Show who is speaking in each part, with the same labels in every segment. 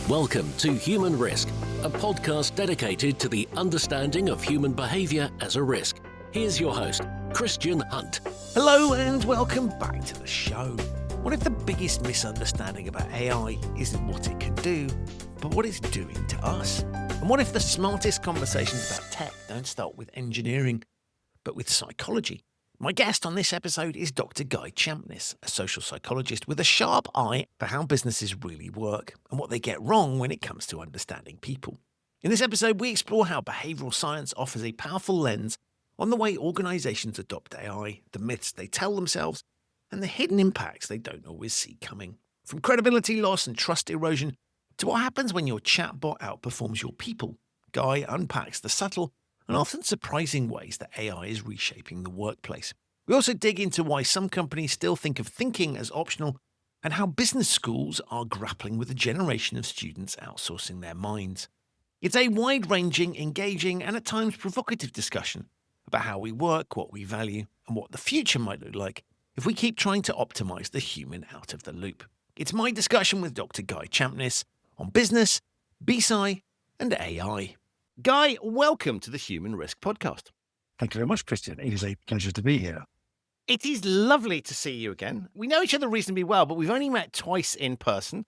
Speaker 1: Welcome to Human Risk, a podcast dedicated to the understanding of human behaviour as a risk. Here's your host, Christian Hunt.
Speaker 2: Hello and welcome back to the show. What if the biggest misunderstanding about AI isn't what it can do, but what it's doing to us? And what if the smartest conversations about tech don't start with engineering, but with psychology? My guest on this episode is Dr Guy Champniss, a social psychologist with a sharp eye for how businesses really work and what they get wrong when it comes to understanding people. In this episode, we explore how behavioural science offers a powerful lens on the way organisations adopt AI, the myths they tell themselves, and the hidden impacts they don't always see coming. From credibility loss and trust erosion to what happens when your chatbot outperforms your people, Guy unpacks the subtle and often surprising ways that AI is reshaping the workplace. We also dig into why some companies still think of thinking as optional and how business schools are grappling with a generation of students outsourcing their minds. It's a wide-ranging, engaging, and at times provocative discussion about how we work, what we value, and what the future might look like if we keep trying to optimize the human out of the loop. It's my discussion with Dr. Guy Champniss on business, BeSci, and AI. Guy, welcome to the Human Risk Podcast.
Speaker 3: Thank you very much, Christian. It is a pleasure to be here.
Speaker 2: It is lovely to see you again. We know each other reasonably well, but we've only met twice in person,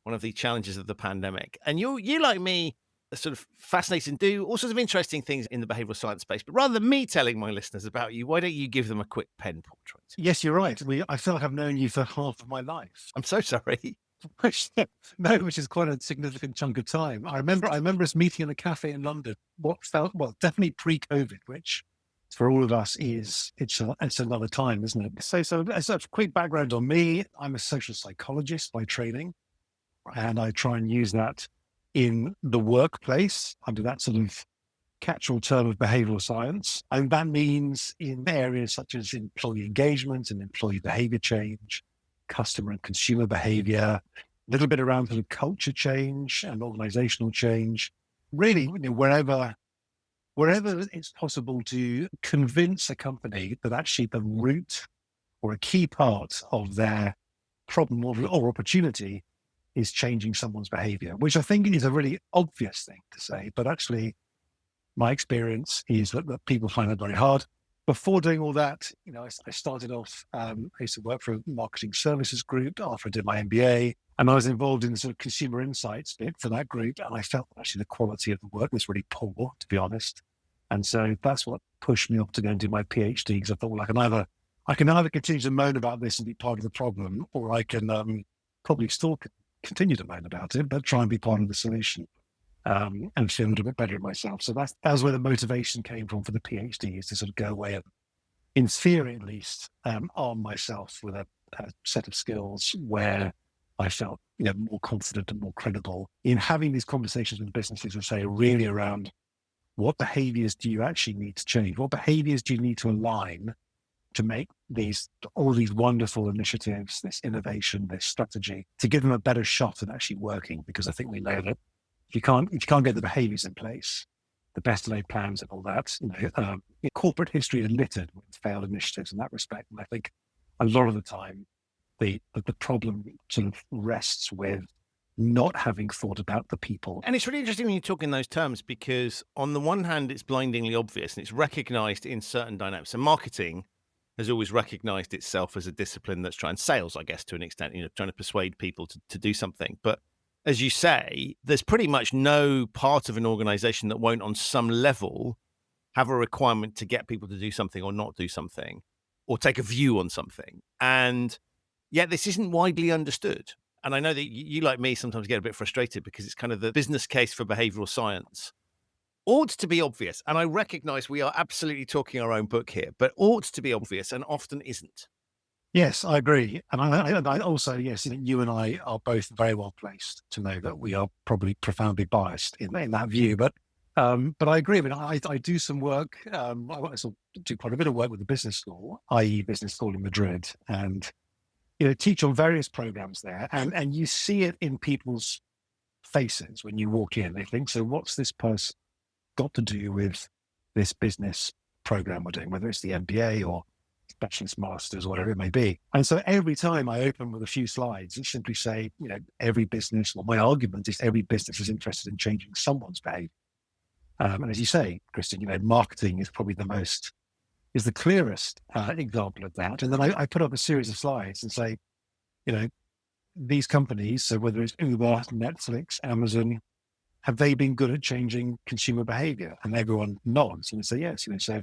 Speaker 2: one of the challenges of the pandemic. And you like me, are sort of fascinated and do all sorts of interesting things in the behavioural science space. But rather than me telling my listeners about you, why don't you give them a quick pen portrait?
Speaker 3: Yes, you're right. I feel like I've known you for half of my life.
Speaker 2: I'm so sorry.
Speaker 3: Which is quite a significant chunk of time. I remember us meeting in a cafe in London. What felt definitely pre-COVID, which for all of us it's another time, isn't it? So as a quick background on me, I'm a social psychologist by training, and I try and use that in the workplace under that sort of catch-all term of behavioural science, and that means in areas such as employee engagement and employee behaviour change, customer and consumer behavior, a little bit around sort of culture change and organizational change. Really, wherever it's possible to convince a company that actually the root or a key part of their problem or opportunity is changing someone's behavior, which I think is a really obvious thing to say, but actually my experience is that people find that very hard. Before doing all that, I started off, I used to work for a marketing services group after I did my MBA, and I was involved in the sort of consumer insights bit for that group. And I felt actually the quality of the work was really poor, to be honest. And so that's what pushed me up to go and do my PhD, because I thought, well, I can either continue to moan about this and be part of the problem, or I can probably still continue to moan about it, but try and be part of the solution. And feel a little bit better at myself. So that was where the motivation came from for the PhD, is to sort of go away and, in theory at least, arm myself with a set of skills where I felt more confident and more credible in having these conversations with businesses and say really around what behaviors do you actually need to change? What behaviors do you need to align to make all these wonderful initiatives, this innovation, this strategy, to give them a better shot at actually working? Because I think we know that if you can't get the behaviors in place, the best laid plans and all that, corporate history is littered with failed initiatives in that respect. And I think a lot of the time, the problem sort of rests with not having thought about the people.
Speaker 2: And it's really interesting when you talk in those terms, because on the one hand, it's blindingly obvious and it's recognized in certain dynamics. And marketing has always recognized itself as a discipline that's trying, sales, I guess, to an extent, trying to persuade people to do something. But as you say, there's pretty much no part of an organization that won't on some level have a requirement to get people to do something or not do something or take a view on something. And yet this isn't widely understood. And I know that you like me sometimes get a bit frustrated because it's kind of the business case for behavioral science ought to be obvious. And I recognize we are absolutely talking our own book here, but ought to be obvious and often isn't.
Speaker 3: Yes, I agree. And I also, yes, you and I are both very well placed to know that we are probably profoundly biased in that view. But I agree. I mean, I do some work. I do quite a bit of work with the business school, i.e. business school in Madrid, and teach on various programs there. And you see it in people's faces when you walk in. They think, so what's this person got to do with this business program we're doing, whether it's the MBA or specialist masters, whatever it may be. And so every time I open with a few slides, it simply say, every business, or my argument is every business is interested in changing someone's behavior. And as you say, Christian, marketing is probably is the clearest example of that. And then I put up a series of slides and say, these companies, so whether it's Uber, Netflix, Amazon, have they been good at changing consumer behavior? And everyone nods and they say yes. So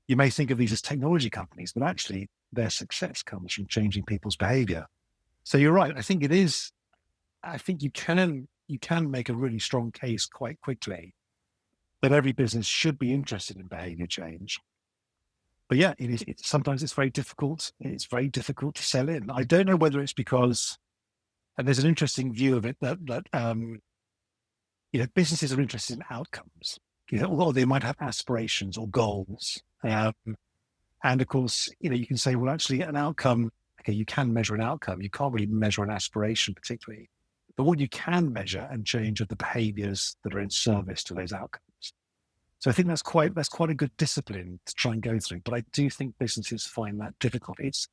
Speaker 3: you may think of these as technology companies, but actually their success comes from changing people's behavior. So you're right. I think you can make a really strong case quite quickly that every business should be interested in behavior change. But yeah, sometimes it's very difficult. It's very difficult to sell in. I don't know whether it's because, and there's an interesting view of it that businesses are interested in outcomes, or they might have aspirations or goals. And of course, you can say, well, actually an outcome, okay, you can measure an outcome. You can't really measure an aspiration particularly, but what you can measure and change are the behaviors that are in service to those outcomes. So I think that's quite a good discipline to try and go through. But I do think businesses find that difficult. It's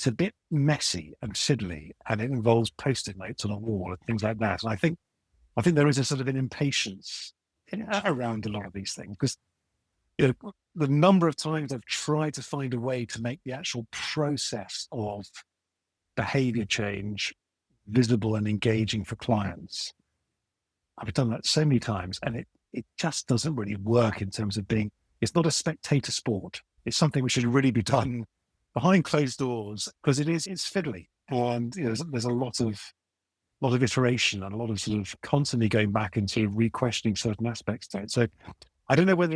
Speaker 3: a bit messy and fiddly, and it involves Post-it notes on a wall and things like that. And I think there is a sort of an impatience around a lot of these things, because the number of times I've tried to find a way to make the actual process of behavior change visible and engaging for clients, I've done that so many times, and it just doesn't really work in terms of it's not a spectator sport. It's something which should really be done behind closed doors, because it's fiddly. And there's a lot of iteration and a lot of sort of constantly going back and sort of re-questioning certain aspects to it. So I don't know whether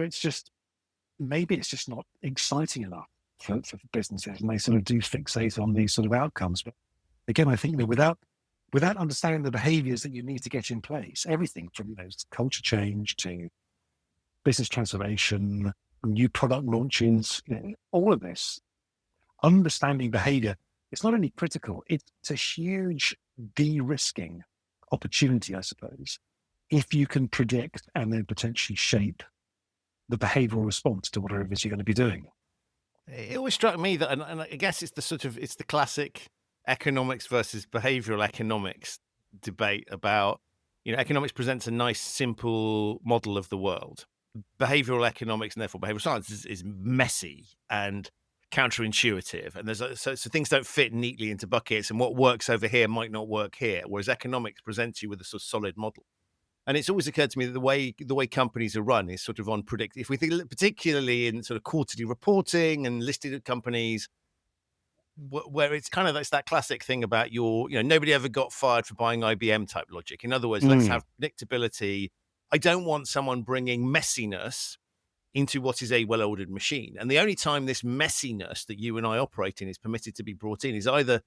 Speaker 3: maybe it's just not exciting enough for businesses, and they sort of do fixate on these sort of outcomes. But again, I think that without understanding the behaviors that you need to get in place, everything from culture change to business transformation, new product launches, all of this, understanding behavior, it's not only critical, it's a huge de-risking opportunity, I suppose, if you can predict and then potentially shape the behavioral response to whatever it is you're going to be doing.
Speaker 2: It always struck me that, and I guess it's the classic economics versus behavioral economics debate about, economics presents a nice, simple model of the world. Behavioral economics, and therefore behavioral science, is messy and counterintuitive, and so things don't fit neatly into buckets, and what works over here might not work here, whereas economics presents you with a sort of solid model. And it's always occurred to me that the way companies are run is sort of on predict. If we think particularly in sort of quarterly reporting and listed companies, where it's kind of, it's that classic thing about nobody ever got fired for buying IBM type logic. In other words, let's have predictability. I don't want someone bringing messiness into what is a well-ordered machine. And the only time this messiness that you and I operate in is permitted to be brought in is either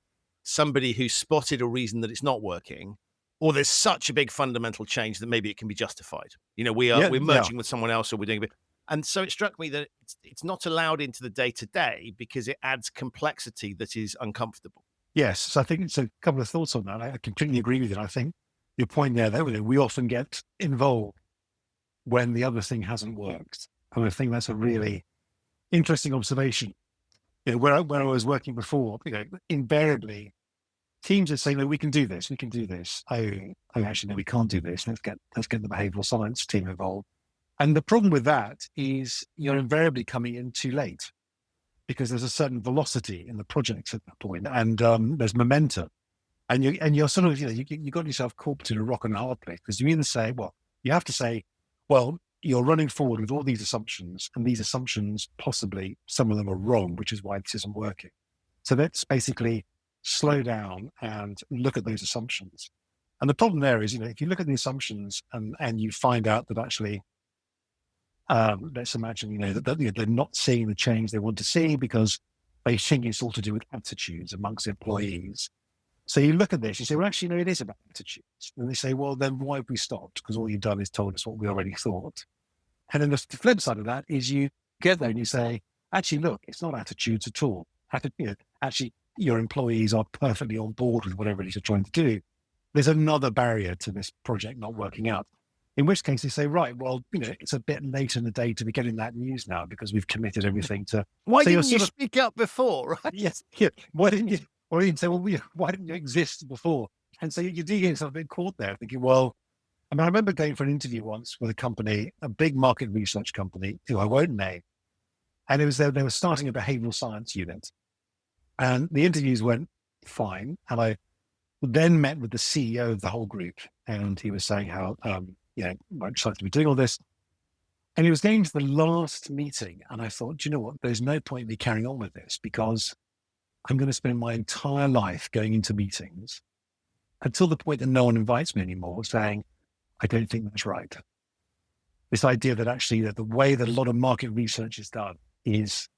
Speaker 2: somebody who spotted a reason that it's not working, or there's such a big fundamental change that maybe it can be justified. We're merging with someone else, or we're doing a bit. And so it struck me that it's not allowed into the day-to-day because it adds complexity that is uncomfortable.
Speaker 3: Yes, so I think it's a couple of thoughts on that. I completely agree with you. I think your point there, that we often get involved when the other thing hasn't worked. And I think that's a really interesting observation. Where I was working before, invariably teams would say, no, we can do this. Oh, actually, no, we can't do this. Let's get the behavioral science team involved. And the problem with that is you're invariably coming in too late, because there's a certain velocity in the projects at that point, and there's momentum, and you're sort of you got yourself caught between a rock and a hard place, because you have to say, you're running forward with all these assumptions, and these assumptions, possibly some of them are wrong, which is why this isn't working. So let's basically slow down and look at those assumptions. And the problem there is, if you look at the assumptions and you find out that actually, let's imagine, that they're not seeing the change they want to see because they think it's all to do with attitudes amongst employees. So you look at this, you say, well, actually, no, it is about attitudes. And they say, well, then why have we stopped? Because all you've done is told us what we already thought. And then the flip side of that is you get there and you say, actually, look, it's not attitudes at all. Actually, your employees are perfectly on board with whatever it is you're trying to do. There's another barrier to this project not working out. In which case they say, right, well, it's a bit late in the day to be getting that news now because we've committed everything to.
Speaker 2: Why
Speaker 3: So you're
Speaker 2: didn't you
Speaker 3: sort of,
Speaker 2: speak up before, right?
Speaker 3: yes, yeah. Why didn't you? Or you can say, well, why didn't you exist before? And so you do get yourself a bit caught there, thinking, well, I mean, I remember going for an interview once with a company, a big market research company, who I won't name, and it was they were starting a behavioural science unit, and the interviews went fine, and I then met with the CEO of the whole group, and he was saying how I'm excited to be doing all this, and he was getting to the last meeting, and I thought, do you know what? There's no point in me carrying on with this because I'm going to spend my entire life going into meetings until the point that no one invites me anymore, saying, I don't think that's right. This idea that actually that the way that a lot of market research is done is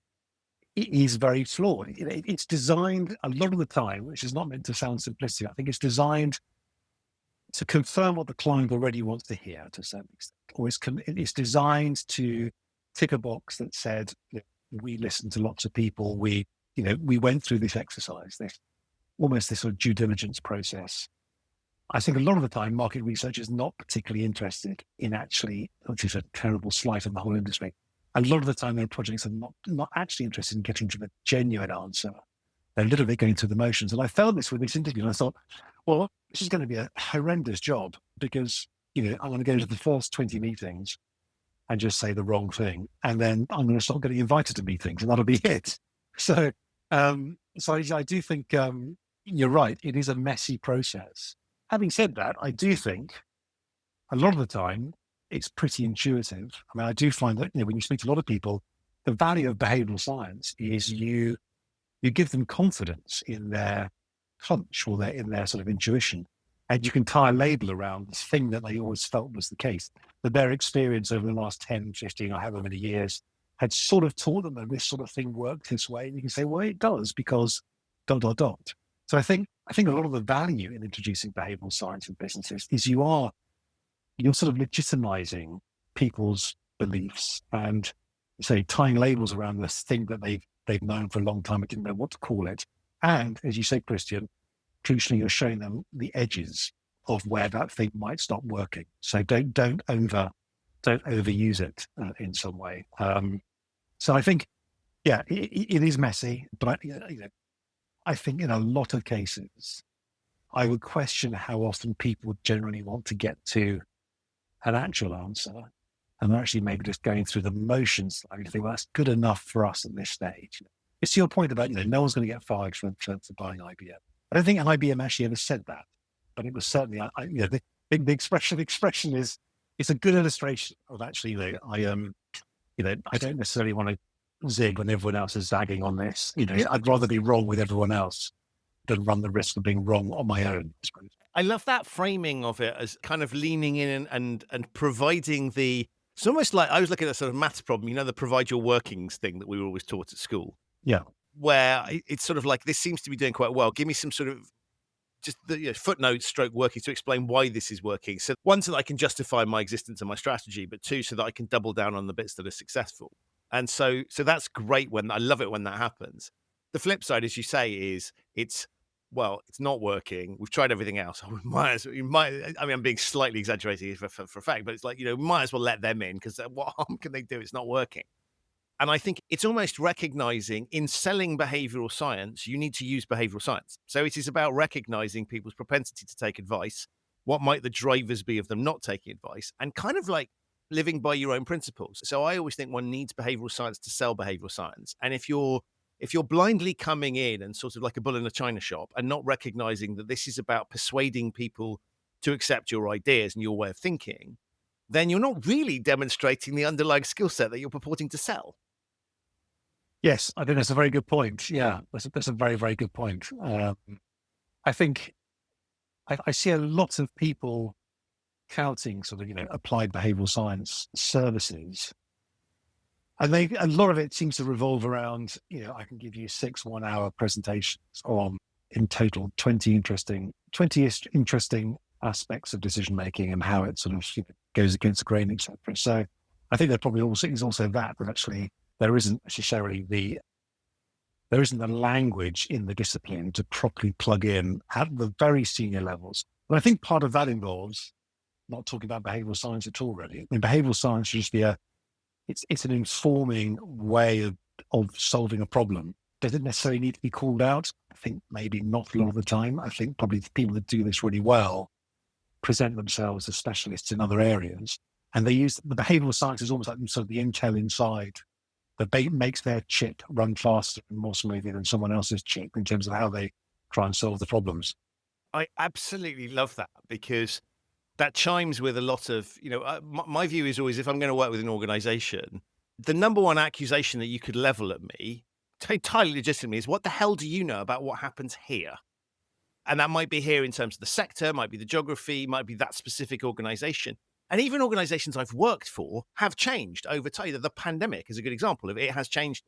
Speaker 3: very flawed. It's designed a lot of the time, which is not meant to sound simplistic. I think it's designed to confirm what the client already wants to hear to a certain extent, or it's designed to tick a box that said, we listened to lots of people. We went through this exercise, this sort of due diligence process. I think a lot of the time, market research is not particularly interested in actually, which is a terrible slight on the whole industry. A lot of the time, their projects are not actually interested in getting to the genuine answer. They're a little bit going through the motions. And I felt this with this interview, and I thought, well, this is going to be a horrendous job because, I'm going to go into the first 20 meetings and just say the wrong thing. And then I'm going to start getting invited to meetings, and that'll be it. So I do think you're right. It is a messy process. Having said that, I do think a lot of the time it's pretty intuitive. I mean, I do find that when you speak to a lot of people, the value of behavioral science is you give them confidence in their hunch or in their sort of intuition, and you can tie a label around this thing that they always felt was the case, that their experience over the last 10, 15, or however many years had sort of taught them that this sort of thing worked this way. And you can say, well, it does because ... So I think a lot of the value in introducing behavioral science in businesses is you're sort of legitimizing people's beliefs and say tying labels around this thing that they've known for a long time but didn't know what to call it. And as you say, Christian, crucially, you're showing them the edges of where that thing might stop working. So don't overuse it in some way. So I think, yeah, it is messy, but I think in a lot of cases, I would question how often people generally want to get to an actual answer, and they're actually maybe just going through the motions. I think, well, that's good enough for us at this stage. It's to your point about, no one's going to get fired for buying IBM. I don't think IBM actually ever said that, but it was certainly, the expression is, it's a good illustration of actually, I don't necessarily want to zig when everyone else is zagging on this. I'd rather be wrong with everyone else than run the risk of being wrong on my own.
Speaker 2: I love that framing of it as kind of leaning in and providing it's almost like I was looking at a sort of maths problem, the provide your workings thing that we were always taught at school.
Speaker 3: Yeah.
Speaker 2: Where it's sort of like, this seems to be doing quite well. Give me some sort of just the footnote stroke working to explain why this is working. So one, so that I can justify my existence and my strategy, but two, so that I can double down on the bits that are successful. And so that's great I love it when that happens. The flip side, as you say, is it's not working. We've tried everything else. I'm being slightly exaggerating for a fact, but it's like, might as well let them in because what harm can they do? It's not working. And I think it's almost recognizing in selling behavioral science, you need to use behavioral science. So it is about recognizing people's propensity to take advice. What might the drivers be of them not taking advice? And kind of like living by your own principles. So I always think one needs behavioral science to sell behavioral science. And if you're blindly coming in and sort of like a bull in a china shop and not recognizing that this is about persuading people to accept your ideas and your way of thinking, then you're not really demonstrating the underlying skill set that you're purporting to sell.
Speaker 3: Yes, I think that's a very good point. Yeah, that's a very, very good point. I think I see a lot of people touting sort of, applied behavioral science services. And a lot of it seems to revolve around, I can give you 6 1-hour presentations on, in total, 20 interesting aspects of decision making and how it sort of goes against the grain, etc. So I think there probably also is also that actually there isn't necessarily the language in the discipline to properly plug in at the very senior levels. But I think part of that involves not talking about behavioral science at all, really. I mean, behavioral science should just be it's an informing way of solving a problem. Does it necessarily need to be called out? I think maybe not a lot of the time. I think probably the people that do this really well present themselves as specialists in other areas. And they use the behavioral science is almost like sort of the intel inside that makes their chip run faster and more smoothly than someone else's chip in terms of how they try and solve the problems.
Speaker 2: I absolutely love that, because that chimes with a lot of, my view is always, if I'm going to work with an organization, the number one accusation that you could level at me, entirely legitimately, is what the hell do you know about what happens here? And that might be here in terms of the sector, might be the geography, might be that specific organization. And even organizations I've worked for have changed over time. The pandemic is a good example of it. It has changed.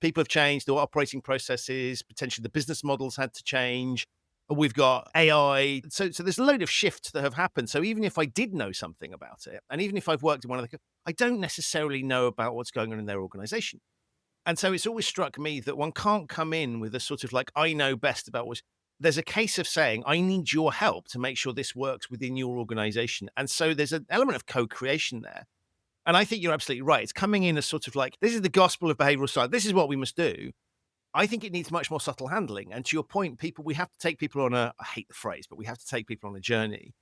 Speaker 2: People have changed their operating processes. Potentially the business models had to change. We've got AI. So there's a load of shifts that have happened. So even if I did know something about it, and even if I've worked in one of the, I don't necessarily know about what's going on in their organization. And so it's always struck me that one can't come in with a sort of like, I know best about what's, there's a case of saying, I need your help to make sure this works within your organization. And so there's an element of co-creation there. And I think you're absolutely right. It's coming in as sort of like, this is the gospel of behavioral science. This is what we must do. I think it needs much more subtle handling. And to your point, we have to take people on I hate the phrase, but we have to take people on a journey.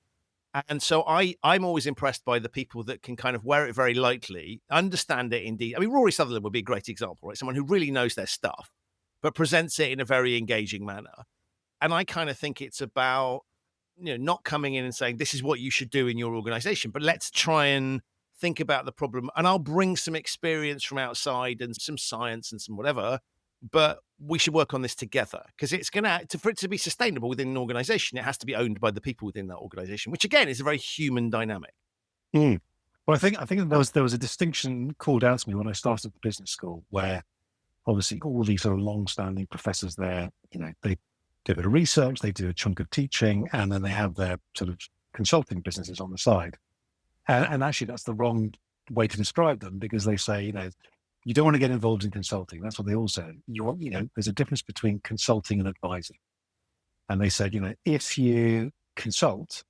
Speaker 2: And so I'm always impressed by the people that can kind of wear it very lightly, understand it indeed. I mean, Rory Sutherland would be a great example, right? Someone who really knows their stuff, but presents it in a very engaging manner. And I kind of think it's about, not coming in and saying, this is what you should do in your organization, but let's try and think about the problem. And I'll bring some experience from outside and some science and some whatever, but we should work on this together, because it's going to, for it to be sustainable within an organization, it has to be owned by the people within that organization, which again is a very human dynamic.
Speaker 3: Well, I think there was a distinction called out to me when I started the business school, where obviously all these sort of long-standing professors there, they do a bit of research, they do a chunk of teaching, and then they have their sort of consulting businesses on the side. And actually that's the wrong way to describe them, because they say, you don't want to get involved in consulting. That's what they all say. There's a difference between consulting and advising. And they said, if you consult,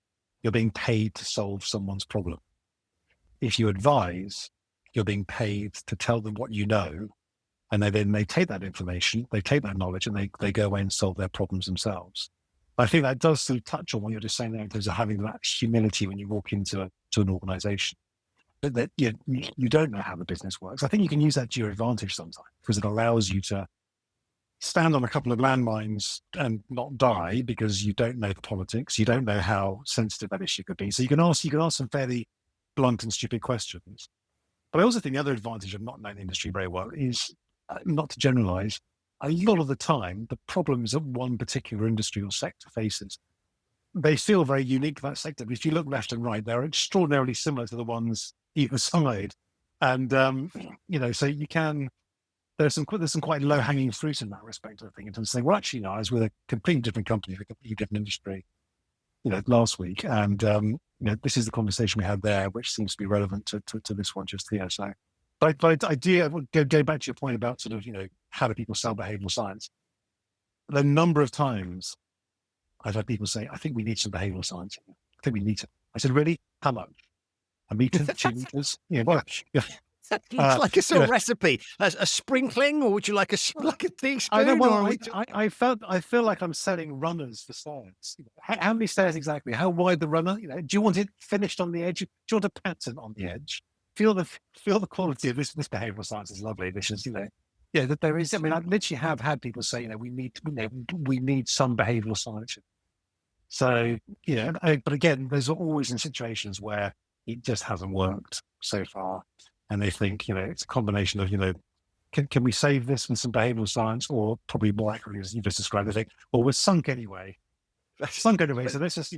Speaker 3: you're being paid to solve someone's problem. If you advise, you're being paid to tell them what you know. And they take that information, they take that knowledge, and they go away and solve their problems themselves. I think that does sort of touch on what you're just saying there in terms of having that humility when you walk into an organization. That you don't know how the business works. I think you can use that to your advantage sometimes, because it allows you to stand on a couple of landmines and not die, because you don't know the politics, you don't know how sensitive that issue could be. So you can ask some fairly blunt and stupid questions. But I also think the other advantage of not knowing the industry very well is, not to generalize, a lot of the time, the problems that one particular industry or sector faces, they feel very unique to that sector. But if you look left and right, they're extraordinarily similar to the ones either side. And, so you can, there's some quite low hanging fruit in that respect, I think, in terms of saying, well, actually, I was with a completely different company, a completely different industry, last week. And, this is the conversation we had there, which seems to be relevant to this one just here. So, but I do go back to your point about sort of, how do people sell behavioral science? The number of times I've had people say, I think we need some behavioral science. I think we need to. I said, really? How much? A meter, 2 meters?
Speaker 2: Like a sort of recipe, a sprinkling, or would you like a teaspoon?
Speaker 3: I know. Well, I feel like I'm selling runners for science. How many stairs exactly? How wide the runner? Do you want it finished on the edge? Do you want a pattern on the edge? Feel the quality of this behavioral science is lovely. This is, that there is. I mean, I literally have had people say, we need some behavioral science. So, but again, there's always in situations where it just hasn't worked so far. And they think, it's a combination of, can we save this with some behavioral science, or probably more accurately, as you just described, they think, well, we're sunk anyway. So let's just,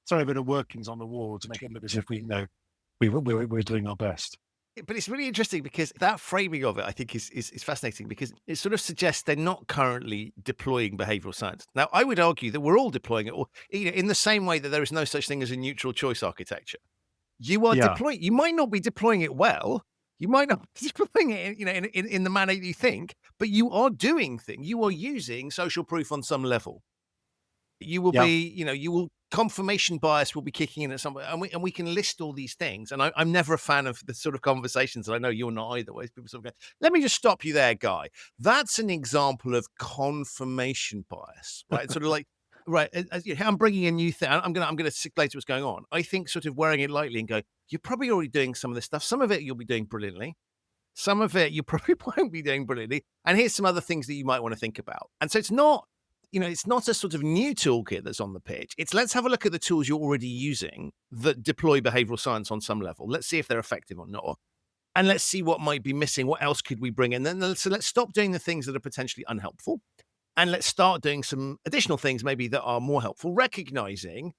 Speaker 3: throw a bit of workings on the wall to make it look as if we're doing our best.
Speaker 2: But it's really interesting, because that framing of it, I think, is fascinating, because it sort of suggests they're not currently deploying behavioral science. Now, I would argue that we're all deploying it, or in the same way that there is no such thing as a neutral choice architecture. You are deploying. You might not be deploying it well. You might not be deploying it, in the manner that you think, but you are doing things. You are using social proof on some level. You will
Speaker 3: Yeah.
Speaker 2: be, confirmation bias will be kicking in at some point, and we can list all these things. And I'm never a fan of the sort of conversations, and I know you're not either, where people sort of go, let me just stop you there, Guy. That's an example of confirmation bias, right? Sort of like, right, I'm bringing a new thing. I'm gonna circulate what's going on. I think sort of wearing it lightly and go, you're probably already doing some of this stuff. Some of it you'll be doing brilliantly. Some of it you probably won't be doing brilliantly. And here's some other things that you might want to think about. And so it's not a sort of new toolkit that's on the pitch. It's let's have a look at the tools you're already using that deploy behavioral science on some level. Let's see if they're effective or not. And let's see what might be missing. What else could we bring in? So let's stop doing the things that are potentially unhelpful. And let's start doing some additional things maybe that are more helpful, recognizing,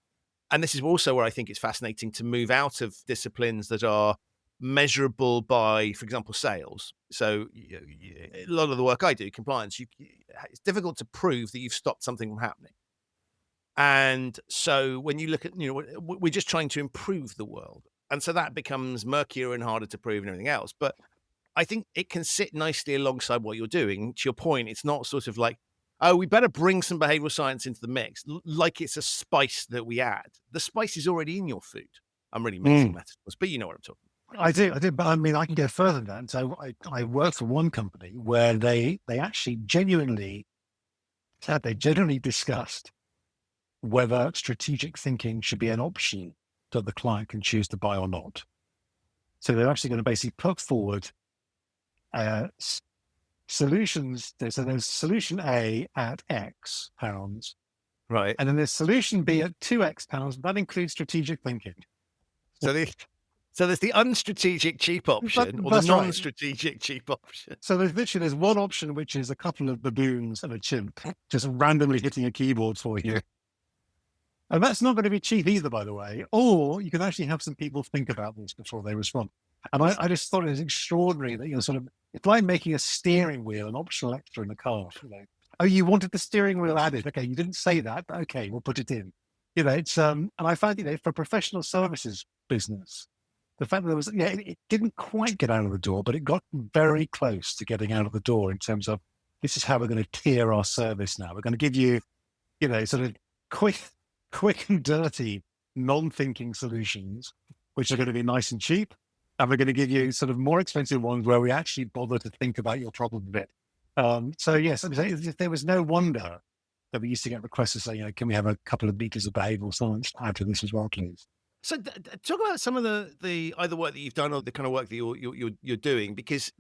Speaker 2: and this is also where I think it's fascinating to move out of disciplines that are measurable by, for example, sales. So a lot of the work I do, compliance, it's difficult to prove that you've stopped something from happening. And so when you look at, we're just trying to improve the world. And so that becomes murkier and harder to prove and everything else. But I think it can sit nicely alongside what you're doing. To your point, it's not sort of like, oh, we better bring some behavioral science into the mix, like it's a spice that we add. The spice is already in your food. I'm really mixing metaphors, but you know what I'm talking about.
Speaker 3: I do. But I mean, I can go further than that. And so I worked for one company where they actually genuinely discussed whether strategic thinking should be an option that the client can choose to buy or not. So they're actually going to basically put forward solutions. So there's solution A at X pounds.
Speaker 2: Right.
Speaker 3: And then there's solution B at 2X pounds. That includes strategic thinking.
Speaker 2: So there's the unstrategic cheap option or the non-strategic cheap option.
Speaker 3: So there's one option, which is a couple of baboons and a chimp just randomly hitting a keyboard for you. And that's not going to be cheap either, by the way. Or you can actually have some people think about this before they respond. And I just thought it was extraordinary that, it's like making a steering wheel an optional extra in the car. Oh, you wanted the steering wheel added. Okay, you didn't say that, but okay, we'll put it in. It's and I found, for professional services business, the fact that it didn't quite get out of the door, but it got very close to getting out of the door in terms of, this is how we're going to tier our service now. We're going to give you, sort of quick and dirty, non-thinking solutions, which are going to be nice and cheap. And we're going to give you sort of more expensive ones where we actually bother to think about your problem a bit. So yes, there was no wonder that we used to get requests to say, can we have a couple of meters of behavioral science to add to this as well, please?
Speaker 2: So talk about some of the either work that you've done or the kind of work that you're doing, because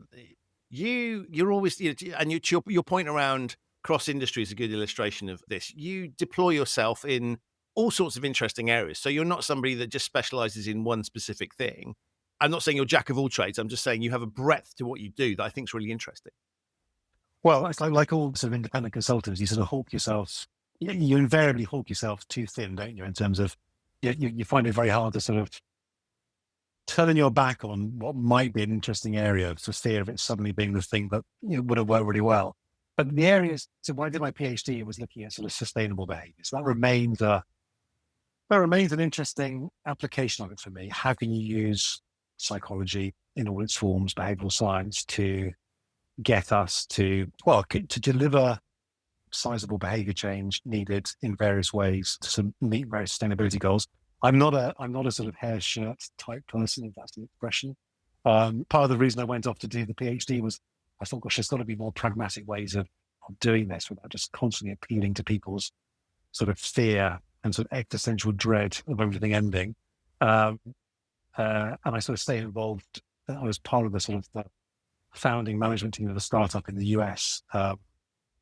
Speaker 2: you're always, and your point around cross industry is a good illustration of this. You deploy yourself in all sorts of interesting areas. So you're not somebody that just specializes in one specific thing. I'm not saying you're jack of all trades. I'm just saying you have a breadth to what you do that I think is really interesting.
Speaker 3: Well, it's like all sort of independent consultants, you sort of hawk yourself. You invariably hawk yourself too thin, don't you? In terms of, you find it very hard to sort of turn your back on what might be an interesting area for fear of it suddenly being the thing that would have worked really well. But the areas, so when I did my PhD, it was looking at sort of sustainable behavior. So that remains an interesting application of it for me. How can you use psychology in all its forms, behavioral science, to get us to deliver sizable behavior change needed in various ways to meet various sustainability goals. I'm not a sort of hair shirt type person, if that's the expression. Part of the reason I went off to do the PhD was I thought, gosh, there's got to be more pragmatic ways of doing this without just constantly appealing to people's sort of fear and sort of existential dread of everything ending. And I sort of stayed involved. I was part of the sort of the founding management team of a startup in the US,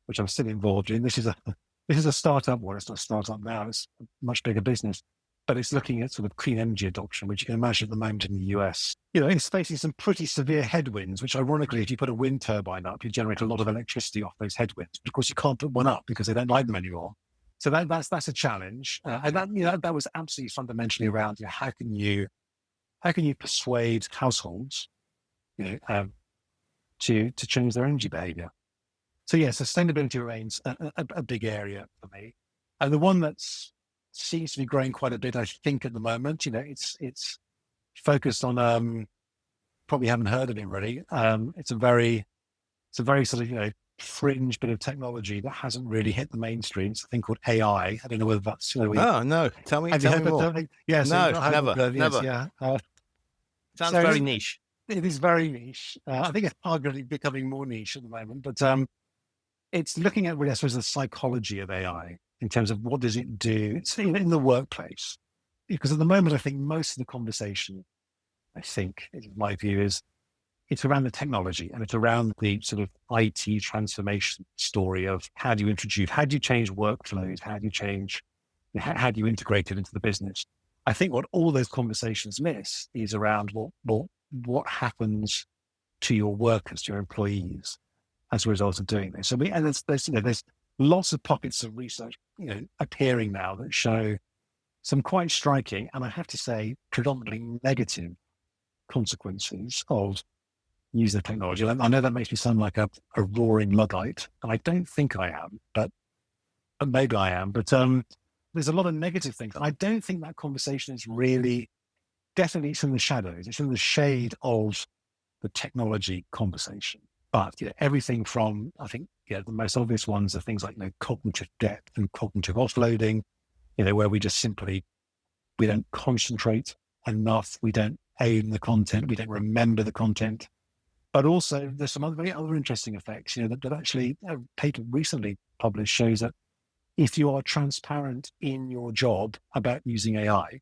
Speaker 3: which I'm still involved in. This is a startup. Well, it's not a startup now. It's a much bigger business, but it's looking at sort of clean energy adoption, which you can imagine at the moment in the US. It's facing some pretty severe headwinds, which ironically, if you put a wind turbine up, you generate a lot of electricity off those headwinds. But of course, you can't put one up because they don't like them anymore. So that's a challenge. And that was absolutely fundamentally around, how can you persuade households, to change their energy behavior. So yeah, sustainability remains a big area for me. And the one that seems to be growing quite a bit, I think at the moment, it's focused on, probably haven't heard of it really. It's a very sort of, fringe bit of technology that hasn't really hit the mainstream. It's a thing called AI. I don't know whether that's,
Speaker 4: Oh, no. Tell me
Speaker 3: have you heard
Speaker 4: more.
Speaker 3: something? Yeah, so
Speaker 4: No,
Speaker 3: you've not heard
Speaker 4: never,
Speaker 3: of it,
Speaker 4: never.
Speaker 3: yeah.
Speaker 4: Sounds
Speaker 3: So
Speaker 4: very niche.
Speaker 3: it is very niche. I think it's arguably becoming more niche at the moment, but it's looking at, really, I suppose, the psychology of AI in terms of what does it do. It's in the workplace, because at the moment, I think most of the conversation, in my view, is it's around the technology and it's around the sort of IT transformation story of how do you change workflows, how do you integrate it into the business. I think what all those conversations miss is around what happens to your workers, to your employees, as a result of doing this. And there's lots of pockets of research, appearing now that show some quite striking, and I have to say, predominantly negative consequences of using the technology. I know that makes me sound like a roaring Luddite, and I don't think I am, but maybe I am. But there's a lot of negative things, and I don't think that conversation is really, definitely it's in the shadows. It's in the shade of the technology conversation. But everything from, I think, the most obvious ones are things like cognitive debt and cognitive offloading, where we just simply, we don't concentrate enough, we don't aim the content, we don't remember the content. But also there's some other interesting effects, that actually a paper recently published shows that if you are transparent in your job about using AI,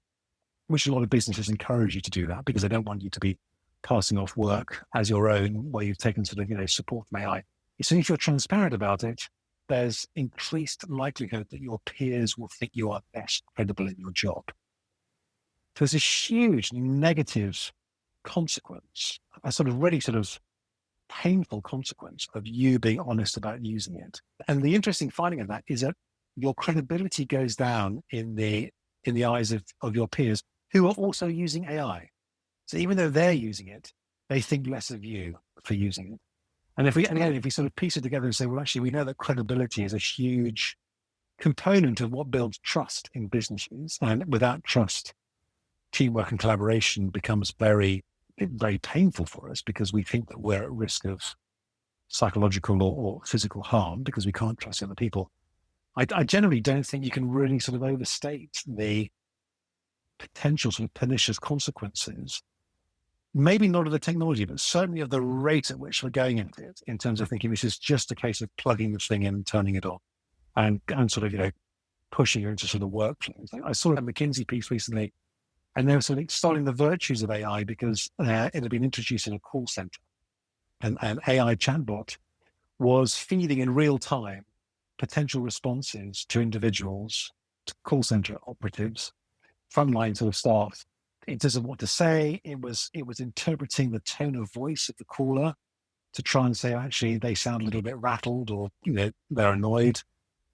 Speaker 3: which a lot of businesses encourage you to do that because they don't want you to be passing off work as your own, where you've taken sort of, support from AI. So if you're transparent about it, there's increased likelihood that your peers will think you are best credible in your job. So there's a huge negative consequence, a sort of really sort of painful consequence of you being honest about using it. And the interesting finding of that is that your credibility goes down in the eyes of your peers who are also using AI. So even though they're using it, they think less of you for using it. And if we sort of piece it together and say, well, actually, we know that credibility is a huge component of what builds trust in businesses. And without trust, teamwork and collaboration becomes very, very painful for us because we think that we're at risk of psychological or physical harm because we can't trust other people. I generally don't think you can really sort of overstate the potential sort of pernicious consequences, maybe not of the technology, but certainly of the rate at which we're going at it, in terms of thinking this is just a case of plugging the thing in and turning it on and sort of, pushing it into sort of workflows. I saw a McKinsey piece recently, and they were sort of extolling the virtues of AI because it had been introduced in a call center, and an AI chatbot was feeding in real time potential responses to individuals, to call center operatives, frontline sort of staff, in terms of what to say. It was interpreting the tone of voice of the caller to try and say, actually, they sound a little bit rattled or, they're annoyed.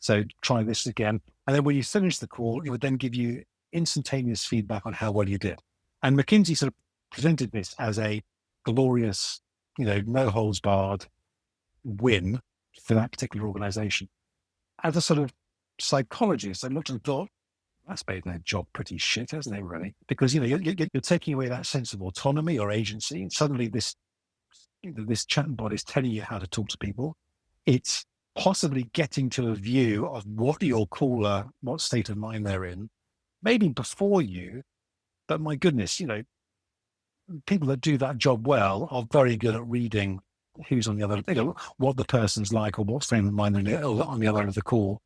Speaker 3: So try this again. And then when you finish the call, it would then give you instantaneous feedback on how well you did. And McKinsey sort of presented this as a glorious, no holds barred win for that particular organization. As a sort of psychologist, I looked and thought, that's made their job pretty shit, hasn't it, really? Because, you're taking away that sense of autonomy or agency. And suddenly this chatbot is telling you how to talk to people. It's possibly getting to a view of what state of mind they're in, maybe before you. But my goodness, people that do that job well are very good at reading who's on the other, what the person's like or what frame of mind they're on the other end of the call.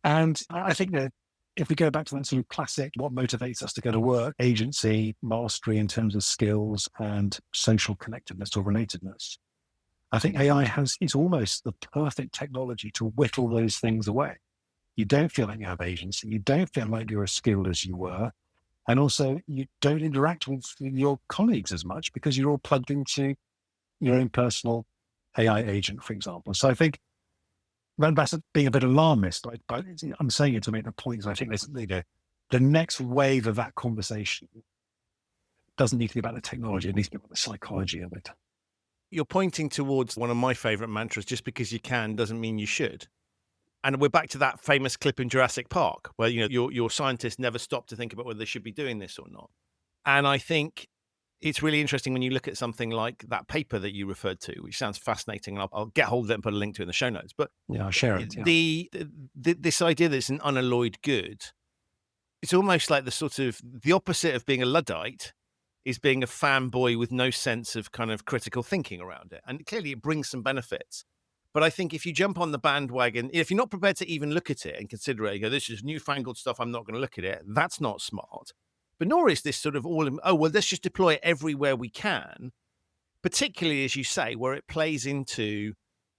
Speaker 3: And I think that if we go back to that sort of classic, what motivates us to go to work, agency, mastery in terms of skills and social connectedness or relatedness, I think AI is almost the perfect technology to whittle those things away. You don't feel like you have agency. You don't feel like you're as skilled as you were. And also you don't interact with your colleagues as much because you're all plugged into your own personal AI agent, for example. So I think, that's being a bit alarmist, but I'm saying it to make the point that I think the next wave of that conversation doesn't need to be about the technology. It needs to be about the psychology of it.
Speaker 4: You're pointing towards one of my favorite mantras: just because you can doesn't mean you should. And we're back to that famous clip in Jurassic Park where, your scientists never stop to think about whether they should be doing this or not. And I think it's really interesting when you look at something like that paper that you referred to, which sounds fascinating, and I'll get hold of it and put a link to it in the show notes. But
Speaker 3: Yeah, I'll share it. Yeah.
Speaker 4: This idea that it's an unalloyed good, it's almost like the opposite of being a Luddite is being a fanboy with no sense of kind of critical thinking around it. And clearly it brings some benefits. But I think if you jump on the bandwagon, if you're not prepared to even look at it and consider it, you go, this is newfangled stuff, I'm not going to look at it, that's not smart. But nor is this sort of let's just deploy it everywhere we can, particularly, as you say, where it plays into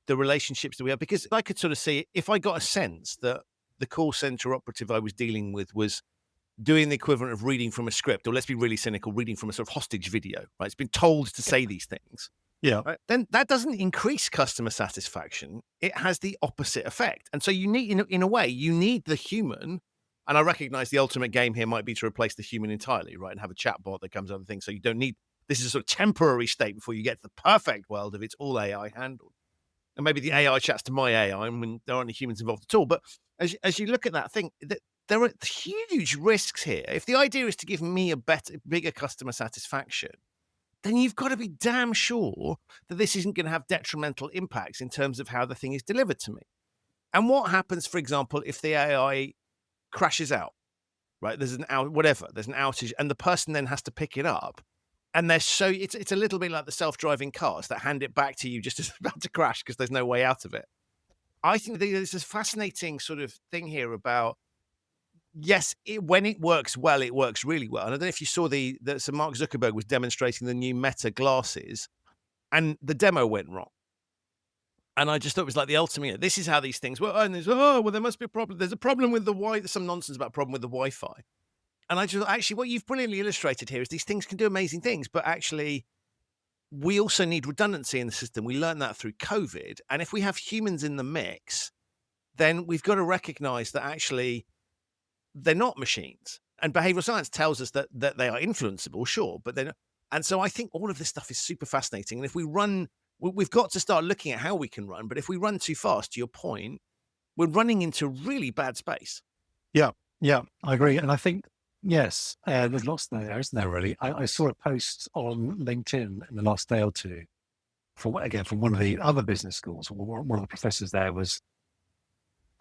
Speaker 4: the relationships that we have. Because I could sort of see, if I got a sense that the call center operative I was dealing with was doing the equivalent of reading from a script, or let's be really cynical, reading from a sort of hostage video, right? It's been told to say these things.
Speaker 3: Yeah.
Speaker 4: Right? Then that doesn't increase customer satisfaction. It has the opposite effect. And so you need, in a way, you need the human. And I recognize the ultimate game here might be to replace the human entirely, right? And have a chatbot that comes out of things. So you don't need, this is a sort of temporary state before you get to the perfect world of it's all AI handled. And maybe the AI chats to my AI and when there aren't any humans involved at all. But as you look at that thing, there are huge risks here. If the idea is to give me a bigger customer satisfaction, then you've got to be damn sure that this isn't going to have detrimental impacts in terms of how the thing is delivered to me. And what happens, for example, if the AI crashes out, right? There's an outage, and the person then has to pick it up. And it's a little bit like the self-driving cars that hand it back to you just as it's about to crash because there's no way out of it. I think there's this fascinating sort of thing here about, yes, when it works well, it works really well. And I don't know if you saw so Mark Zuckerberg was demonstrating the new Meta glasses, and the demo went wrong. And I just thought it was like the ultimate. This is how these things work. And there must be a problem. There's a problem with the There's some nonsense about a problem with the Wi-Fi. And I just actually, what you've brilliantly illustrated here is these things can do amazing things, but actually, we also need redundancy in the system. We learned that through COVID. And if we have humans in the mix, then we've got to recognize that actually they're not machines. And behavioral science tells us that they are influenceable, sure, but they're not. And so I think all of this stuff is super fascinating. And if we've got to start looking at how we can run. But if we run too fast, to your point, we're running into really bad space.
Speaker 3: Yeah, I agree. And I think, yes, there's lots there, isn't there, really? I saw a post on LinkedIn in the last day or two from one of the other business schools. One of the professors there was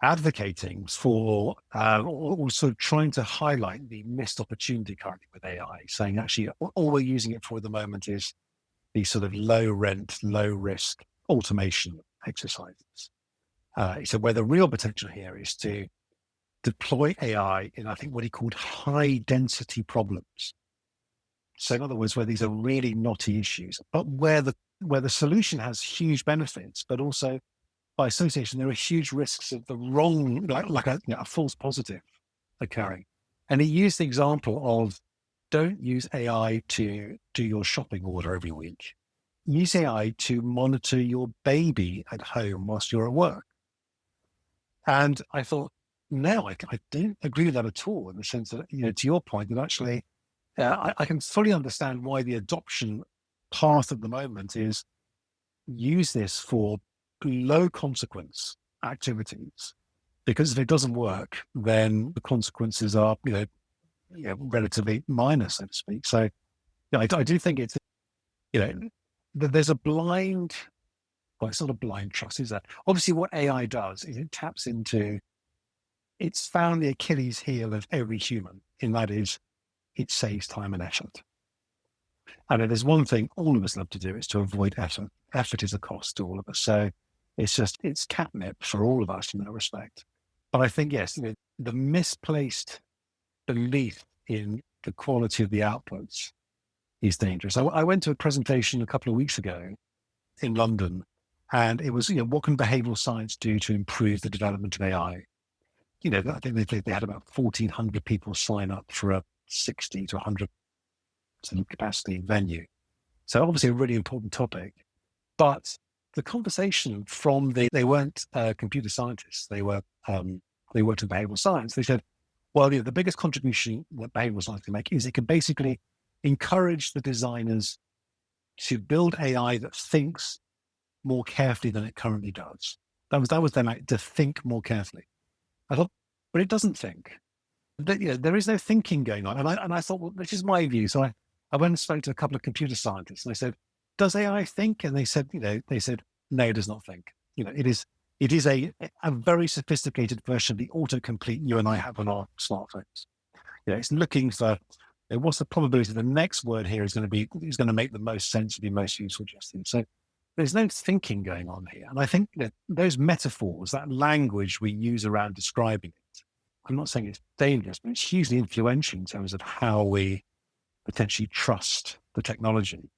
Speaker 3: advocating for also trying to highlight the missed opportunity currently with AI, saying actually all we're using it for at the moment is these sort of low rent, low risk automation exercises. So where the real potential here is to deploy AI in, I think, what he called high density problems. So in other words, where these are really knotty issues, but where the solution has huge benefits, but also by association, there are huge risks of the wrong, like a false positive occurring. And he used the example of, don't use AI to do your shopping order every week. Use AI to monitor your baby at home whilst you're at work. And I thought, no, I don't agree with that at all, in the sense that, to your point, that actually I can fully understand why the adoption path at the moment is use this for low consequence activities, because if it doesn't work, then the consequences are, relatively minor, so to speak. So I do think it's, there's a blind, well, it's not a blind trust, is that? Obviously what AI does is it taps into, it's found the Achilles heel of every human, and that is it saves time and effort. And if there's one thing all of us love to do, is to avoid effort. Effort is a cost to all of us. So it's catnip for all of us in that respect. But I think, yes, the misplaced belief in the quality of the outputs is dangerous. I went to a presentation a couple of weeks ago in London, and it was, what can behavioral science do to improve the development of AI? I think they had about 1,400 people sign up for a 60 to 100 capacity venue. So obviously a really important topic, but the conversation they weren't computer scientists. They worked in behavioral science. They said, well, the biggest contribution that behavioral science can make is it can basically encourage the designers to build AI that thinks more carefully than it currently does. That was them, to think more carefully. I thought, but it doesn't think. There is no thinking going on. And I thought, well, this is my view. So I went and spoke to a couple of computer scientists and I said, does AI think? And they said, no, it does not think. It is a very sophisticated version of the autocomplete you and I have on our smartphones. It's looking for what's the probability the next word here is going to make the most sense and be most useful just then. So there's no thinking going on here. And I think that those metaphors, that language we use around describing it, I'm not saying it's dangerous, but it's hugely influential in terms of how we potentially trust the technology.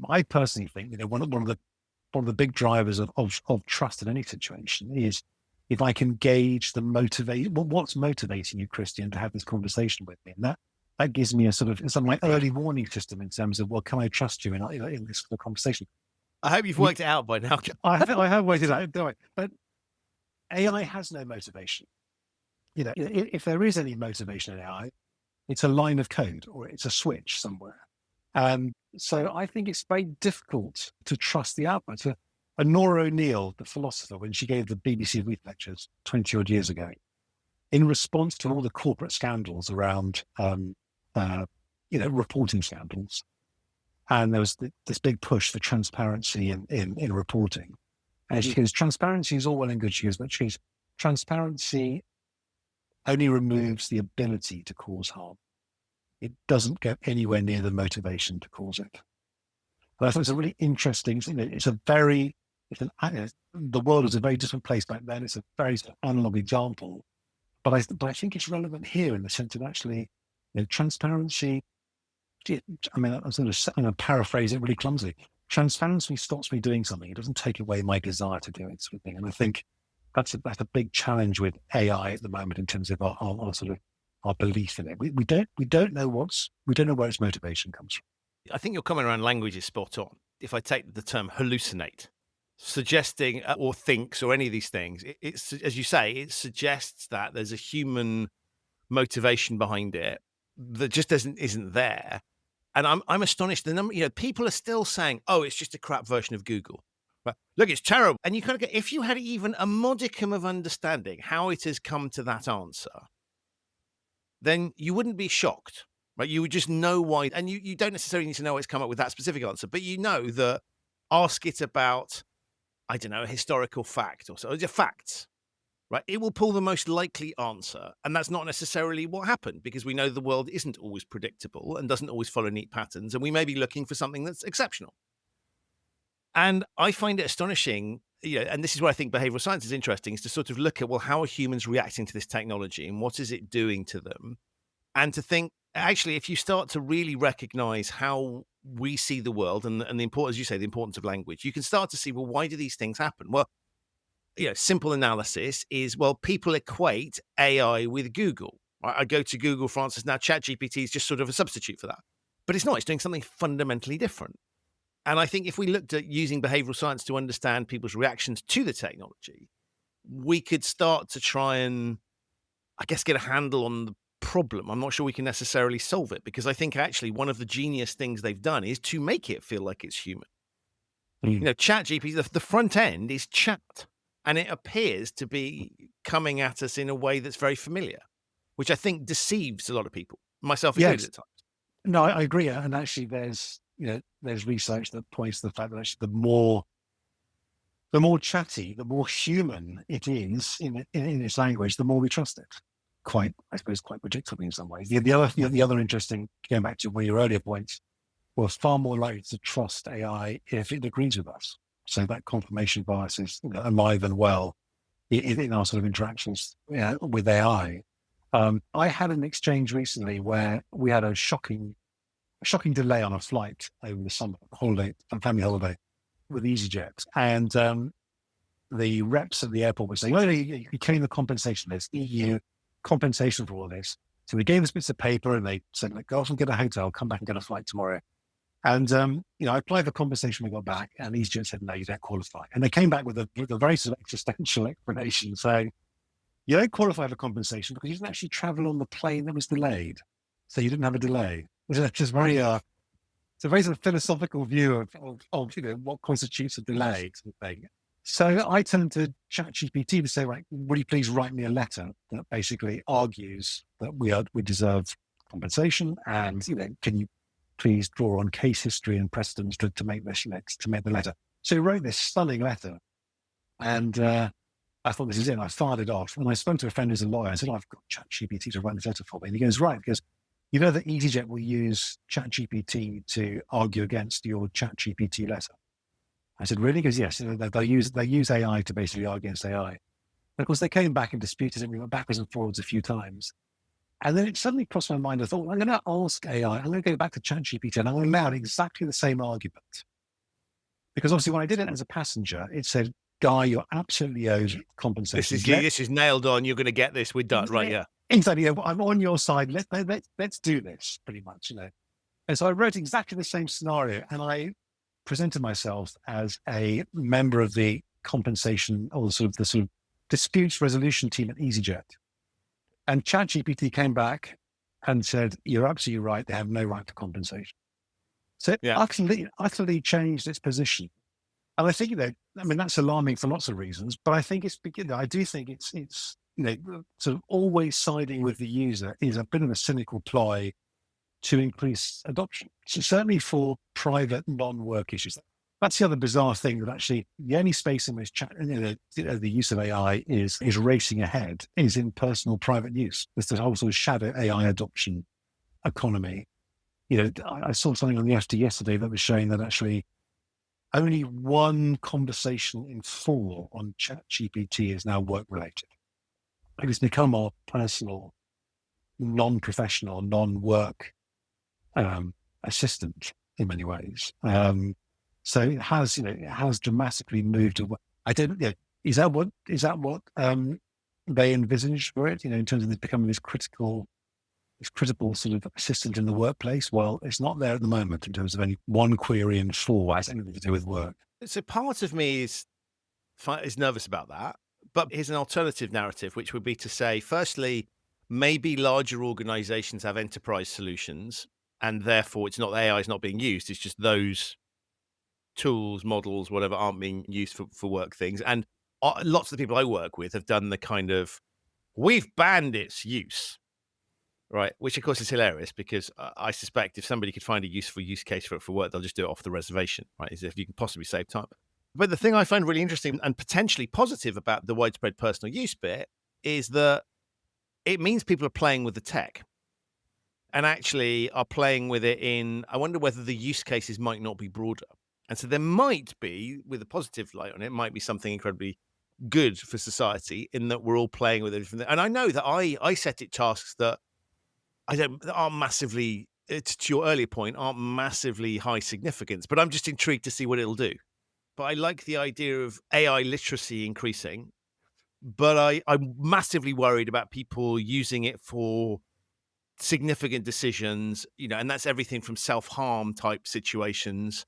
Speaker 3: I personally think, one of the big drivers of trust in any situation is if I can gauge what's motivating you, Christian, to have this conversation with me. And that gives me it's my early warning system in terms of, well, can I trust you in this conversation?
Speaker 4: I hope you've worked it out by now.
Speaker 3: I have worked it out, don't I? But AI has no motivation. If there is any motivation in AI, it's a line of code or it's a switch somewhere. So I think it's very difficult to trust the output. Nora O'Neill, the philosopher, when she gave the BBC Week lectures 20 odd years ago, in response to all the corporate scandals around, reporting scandals, and there was this big push for transparency in reporting. And she goes, transparency is all well and good, she goes, but transparency only removes the ability to cause harm. It doesn't get anywhere near the motivation to cause it. But I thought it's a really interesting thing. The world was a very different place back then. It's a very sort of analog example, but I think it's relevant here in the sense of actually, transparency. I'm going to paraphrase it really clumsily. Transparency stops me doing something. It doesn't take away my desire to do it, sort of thing. And I think that's a big challenge with AI at the moment in terms of our belief in it. We don't know where its motivation comes from.
Speaker 4: I think your comment around language is spot on. If I take the term hallucinate, suggesting or thinks or any of these things, it's as you say, it suggests that there's a human motivation behind it that just isn't there. And I'm astonished. The number, people are still saying, "Oh, it's just a crap version of Google." But look, it's terrible. And you kind of get, if you had even a modicum of understanding how it has come to that answer, then you wouldn't be shocked, right? You would just know why. And you don't necessarily need to know why it's come up with that specific answer, but you know that ask it about, I don't know, a historical fact or so, just facts, right? It will pull the most likely answer. And that's not necessarily what happened, because we know the world isn't always predictable and doesn't always follow neat patterns. And we may be looking for something that's exceptional. And I find it astonishing, and this is where I think behavioral science is interesting, is to sort of look at, well, how are humans reacting to this technology and what is it doing to them? And to think, actually, if you start to really recognize how we see the world and the importance, as you say, the importance of language, you can start to see, well, why do these things happen? Well, simple analysis is, well, people equate AI with Google. I go to Google for answers now. ChatGPT is just sort of a substitute for that. But it's not. It's doing something fundamentally different. And I think if we looked at using behavioral science to understand people's reactions to the technology, we could start to try and, I guess, get a handle on the problem. I'm not sure we can necessarily solve it, because I think actually one of the genius things they've done is to make it feel like it's human. ChatGPT, the front end is chat, and it appears to be coming at us in a way that's very familiar, which I think deceives a lot of people, myself included at times.
Speaker 3: No, I agree. And actually there's research that points to the fact that actually the more chatty, the more human it is in its language, the more we trust it. Quite predictably in some ways. The other interesting, going back to one of your earlier points, we're far more likely to trust AI if it agrees with us. So that confirmation bias is alive and well in our sort of interactions with AI. I had an exchange recently where we had a shocking delay on a flight over the summer holiday, a family holiday with EasyJet. And the reps at the airport were saying, "Oh, you're carrying the compensation list, EU compensation for all of this." So we gave us bits of paper and they said, "Go off and get a hotel, come back and get a flight tomorrow." And, I applied for compensation, we got back, and EasyJet said, "No, you don't qualify." And they came back with a very sort of existential explanation saying, "You don't qualify for compensation because you didn't actually travel on the plane that was delayed. So you didn't have a delay." Which is just very, it's a very sort of philosophical view of what constitutes a delay sort of thing. So I turned to ChatGPT to say, right, will you please write me a letter that basically argues that we deserve compensation, and can you please draw on case history and precedents to make this, to make the letter. So he wrote this stunning letter, and I thought, this is it. I fired it off, and I spoke to a friend who's a lawyer. I said, I've got ChatGPT to write this letter for me. And he goes, right, because you know that EasyJet will use ChatGPT to argue against your ChatGPT letter. I said, really? He goes, yes. They use AI to basically argue against AI. And of course, they came back and disputed it. We went backwards and forwards a few times. And then it suddenly crossed my mind. I thought, well, I'm going to ask AI. I'm going to go back to ChatGPT, and I'm going to lay out exactly the same argument. Because obviously, when I did it as a passenger, it said, Guy, you're absolutely owed compensation.
Speaker 4: This is nailed on. You're going to get this. We're done. Right, yeah.
Speaker 3: Exactly. I'm on your side. Let's do this, pretty much, And so I wrote exactly the same scenario, and I presented myself as a member of the compensation or the sort of disputes resolution team at EasyJet. And ChatGPT came back and said, you're absolutely right. They have no right to compensation. So it utterly changed its position. And I think, that's alarming for lots of reasons, but I think I do think it's sort of always siding with the user is a bit of a cynical ploy to increase adoption. So certainly for private non-work issues. That's the other bizarre thing, that actually the only space in which the use of AI is racing ahead is in personal private use. There's this whole sort of shadow AI adoption economy. I saw something on the FT yesterday that was showing that actually only one conversation in 4 on ChatGPT is now work-related. It's become more personal, non-professional, non-work assistant in many ways. So it has dramatically moved away. I don't know. Is that what they envisage for it? In terms of it becoming this critical sort of assistant in the workplace. Well, it's not there at the moment in terms of any one query in 4 has anything to do with work.
Speaker 4: So part of me is nervous about that. But here's an alternative narrative, which would be to say, firstly, maybe larger organizations have enterprise solutions, and therefore it's not AI is not being used. It's just those tools, models, whatever, aren't being used for work things. And lots of the people I work with have done the kind of, we've banned its use, right? Which of course is hilarious, because I suspect if somebody could find a useful use case for it for work, they'll just do it off the reservation, right? As if you can possibly save time. But the thing I find really interesting and potentially positive about the widespread personal use bit is that it means people are playing with the tech and actually are playing with it I wonder whether the use cases might not be broader. And so there might be, with a positive light on it, might be something incredibly good for society in that we're all playing with it. And I know that I set it tasks that that aren't massively, to your earlier point, aren't massively high significance, but I'm just intrigued to see what it'll do. But I like the idea of AI literacy increasing, but I'm massively worried about people using it for significant decisions, and that's everything from self-harm type situations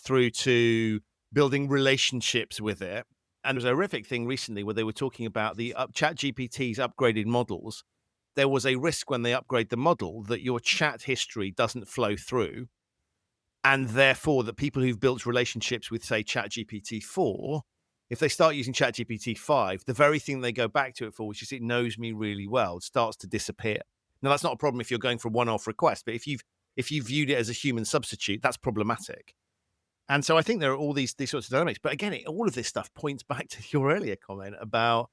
Speaker 4: through to building relationships with it. And there was a horrific thing recently where they were talking about the ChatGPT's upgraded models. There was a risk when they upgrade the model that your chat history doesn't flow through. And therefore, that people who've built relationships with, say, ChatGPT 4, if they start using ChatGPT 5, the very thing they go back to it for, which is it knows me really well, starts to disappear. Now, that's not a problem if you're going for a one-off request, but if you've viewed it as a human substitute, that's problematic. And so I think there are all these sorts of dynamics. But again, all of this stuff points back to your earlier comment about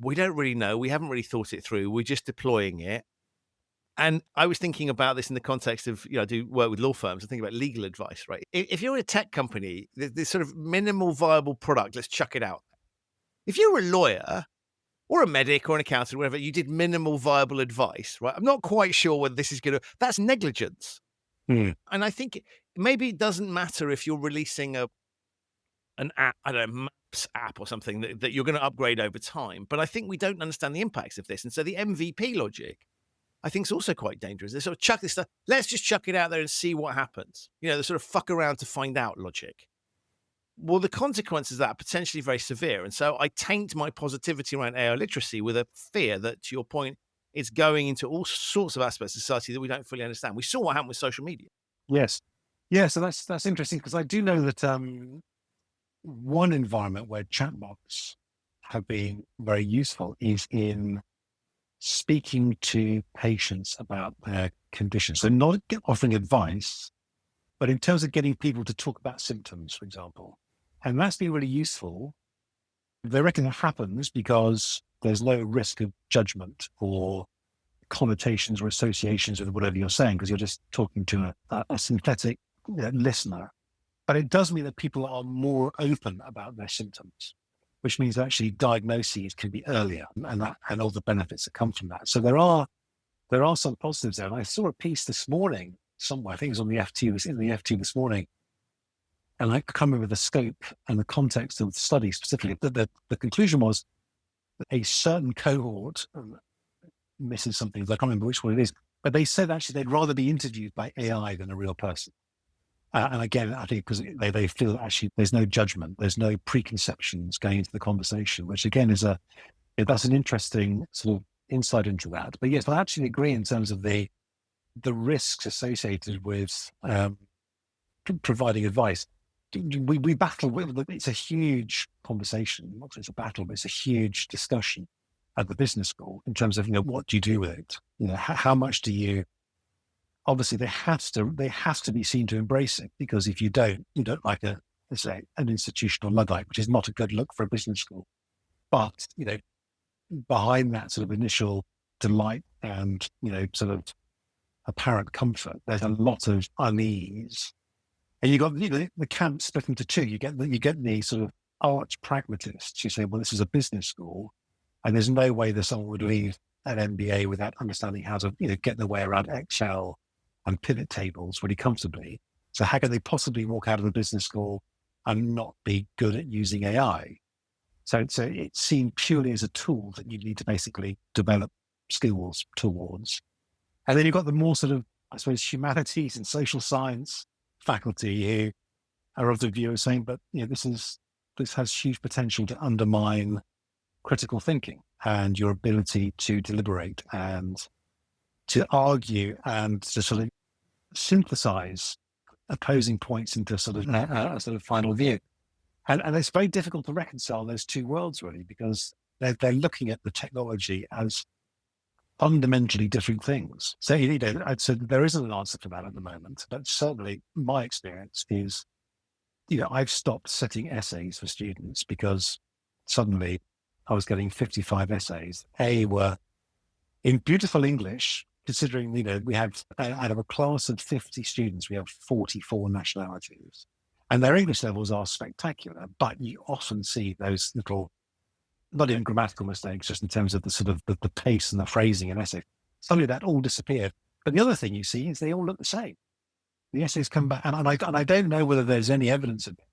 Speaker 4: we don't really know. We haven't really thought it through. We're just deploying it. And I was thinking about this in the context of, I do work with law firms. I think about legal advice, right? If you're a tech company, this sort of minimal viable product, let's chuck it out. If you're a lawyer or a medic or an accountant, whatever, you did minimal viable advice, right? I'm not quite sure whether this is that's negligence. And I think maybe it doesn't matter if you're releasing an app, I don't know, Maps app or something that you're going to upgrade over time. But I think we don't understand the impacts of this. And so the MVP logic, I think, is also quite dangerous. They sort of chuck this stuff. Let's just chuck it out there and see what happens. The sort of fuck around to find out logic. Well, the consequences of that are potentially very severe. And so I taint my positivity around AI literacy with a fear that, to your point, it's going into all sorts of aspects of society that we don't fully understand. We saw what happened with social media.
Speaker 3: Yes. Yeah. So that's interesting, because I do know that one environment where chatbots have been very useful is in speaking to patients about their condition. So not offering advice, but in terms of getting people to talk about symptoms, for example. And that's been really useful. They reckon that happens because there's no risk of judgment or connotations or associations with whatever you're saying, because you're just talking to a synthetic listener. But it does mean that people are more open about their symptoms, which means actually diagnoses can be earlier and all the benefits that come from that. So there are some positives there. And I saw a piece this morning somewhere, I think it was on the FT, it was in the FT this morning, and I can't remember the scope and the context of the study specifically. The conclusion was that a certain cohort, missing something, I can't remember which one it is, but they said actually they'd rather be interviewed by AI than a real person. And again, I think because they feel actually there's no judgment, there's no preconceptions going into the conversation, which again that's an interesting sort of insight into that. But yes, I actually agree in terms of the risks associated with providing advice. We battle with it's a huge conversation. Not it's a battle, but it's a huge discussion at the business school in terms of what do you do with it? How much do you? Obviously, they have to be seen to embrace it, because if you don't like an institutional Luddite, which is not a good look for a business school. But behind that sort of initial delight and sort of apparent comfort, there's a lot of unease, and you got the camp split into two. You get the sort of arch pragmatists who say, well, this is a business school, and there's no way that someone would leave an MBA without understanding how to get their way around Excel and pivot tables really comfortably. So how can they possibly walk out of the business school and not be good at using AI? So it's seen purely as a tool that you need to basically develop skills towards. And then you've got the more sort of, I suppose, humanities and social science faculty who are of the view of saying, but this has huge potential to undermine critical thinking and your ability to deliberate and to argue and to sort of synthesize opposing points into sort of a sort of final view. And it's very difficult to reconcile those two worlds, really, because they're looking at the technology as fundamentally different things. So, I'd say there isn't an answer for that at the moment, but certainly my experience is, I've stopped setting essays for students because suddenly I was getting 55 essays. Were in beautiful English, considering, we have, out of a class of 50 students, we have 44 nationalities. And their English levels are spectacular, but you often see those little, not even grammatical mistakes, just in terms of the sort of the pace and the phrasing in essay. Suddenly that all disappeared. But the other thing you see is they all look the same. The essays come back, and I don't know whether there's any evidence of it.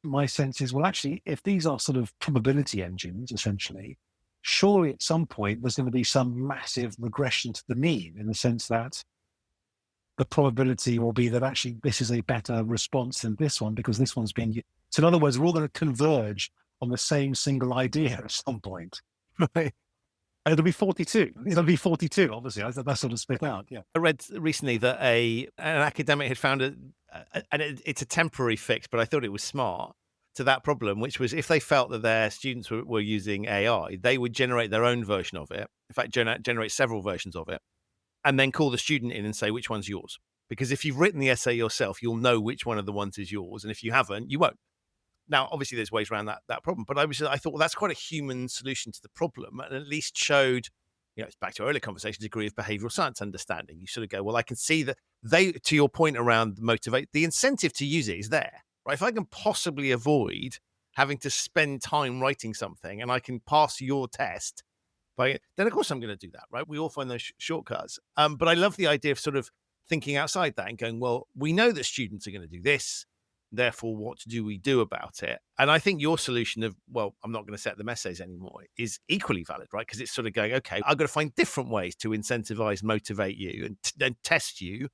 Speaker 3: My sense is, well, actually, if these are sort of probability engines, essentially, surely at some point there's going to be some massive regression to the mean, in the sense that the probability will be that actually this is a better response than this one because this one's being. So in other words, we're all going to converge on the same single idea at some point. Right. And it'll be 42. It'll be 42, obviously. That's sort of split out. Yeah.
Speaker 4: I read recently that an academic had found it's a temporary fix, but I thought it was smart to that problem, which was if they felt that their students were using AI, they would generate their own version of it. In fact, generate several versions of it, and then call the student in and say, which one's yours? Because if you've written the essay yourself, you'll know which one of the ones is yours. And if you haven't, you won't. Now, obviously, there's ways around that problem. But I thought, well, that's quite a human solution to the problem, and at least showed, it's back to our earlier conversation, degree of behavioural science understanding. You sort of go, well, I can see that to your point around the incentive to use it is there, right? If I can possibly avoid having to spend time writing something and I can pass your test, then of course I'm going to do that, right? We all find those shortcuts. But I love the idea of sort of thinking outside that and going, well, we know that students are going to do this. Therefore, what do we do about it? And I think your solution of, well, I'm not going to set them essays anymore is equally valid, right? Because it's sort of going, okay, I've got to find different ways to incentivize, motivate you and then test you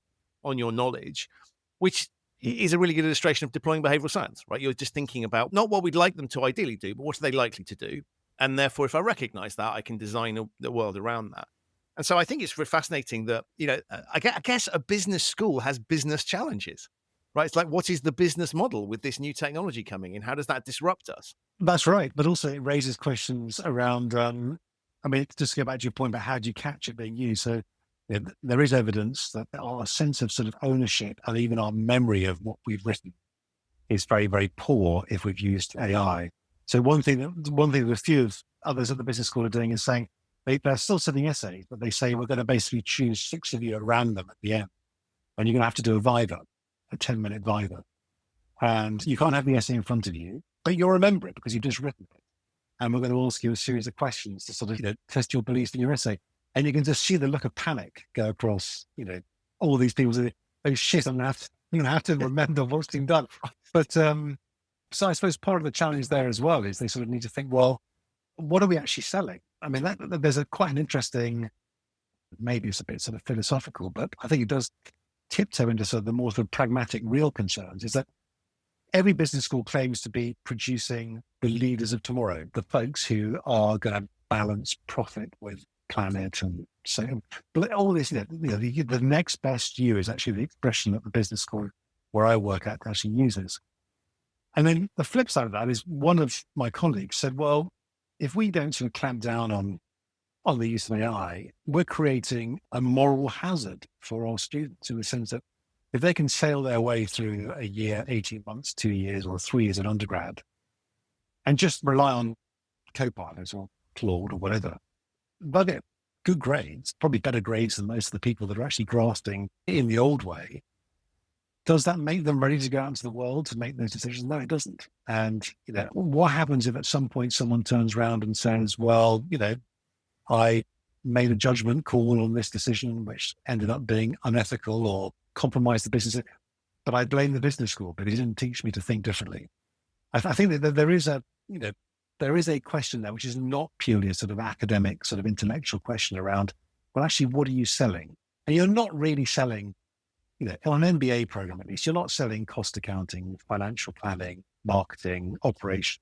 Speaker 4: on your knowledge, which is a really good illustration of deploying behavioral science, right? You're just thinking about not what we'd like them to ideally do, but what are they likely to do? And therefore, if I recognize that, I can design the world around that. And so I think it's fascinating that, I guess a business school has business challenges. Right. It's like, what is the business model with this new technology coming in? How does that disrupt us?
Speaker 3: That's right. But also it raises questions around I mean, just to go back to your point about how do you catch it being used. So there is evidence that our sense of sort of ownership and even our memory of what we've written is very, very poor if we've used AI. So one thing that a few of others at the business school are doing is saying they're still sending essays, but they say we're going to basically choose 6 of you at random at the end, and you're going to have to do a 10-minute viva. And you can't have the essay in front of you, but you'll remember it because you've just written it. And we're going to ask you a series of questions to sort of, test your belief in your essay. And you can just see the look of panic go across, all these people say, oh shit, I'm going to have to remember what's been done. But so I suppose part of the challenge there as well is they sort of need to think, well, what are we actually selling? I mean, there's quite an interesting, maybe it's a bit sort of philosophical, but I think it does tiptoe into sort of the more sort of pragmatic, real concerns, is that every business school claims to be producing the leaders of tomorrow, the folks who are going to balance profit with planet. And so all this, the next best you is actually the expression that the business school where I work at actually uses. And then the flip side of that is one of my colleagues said, well, if we don't sort of clamp down on the use of AI, we're creating a moral hazard for our students in the sense that if they can sail their way through a year, 18 months, 2 years, or 3 years in undergrad, and just rely on Copilot or Claude or whatever, they'll get good grades, probably better grades than most of the people that are actually grafting in the old way. Does that make them ready to go out into the world to make those decisions? No, it doesn't. And, what happens if at some point someone turns around and says, well, I made a judgment call on this decision, which ended up being unethical or compromised the business, but I blame the business school, but it didn't teach me to think differently. I think that there is a question there, which is not purely a sort of academic, sort of intellectual question around, well, actually, what are you selling? And you're not really selling, on an MBA program, at least, you're not selling cost accounting, financial planning, marketing, operations,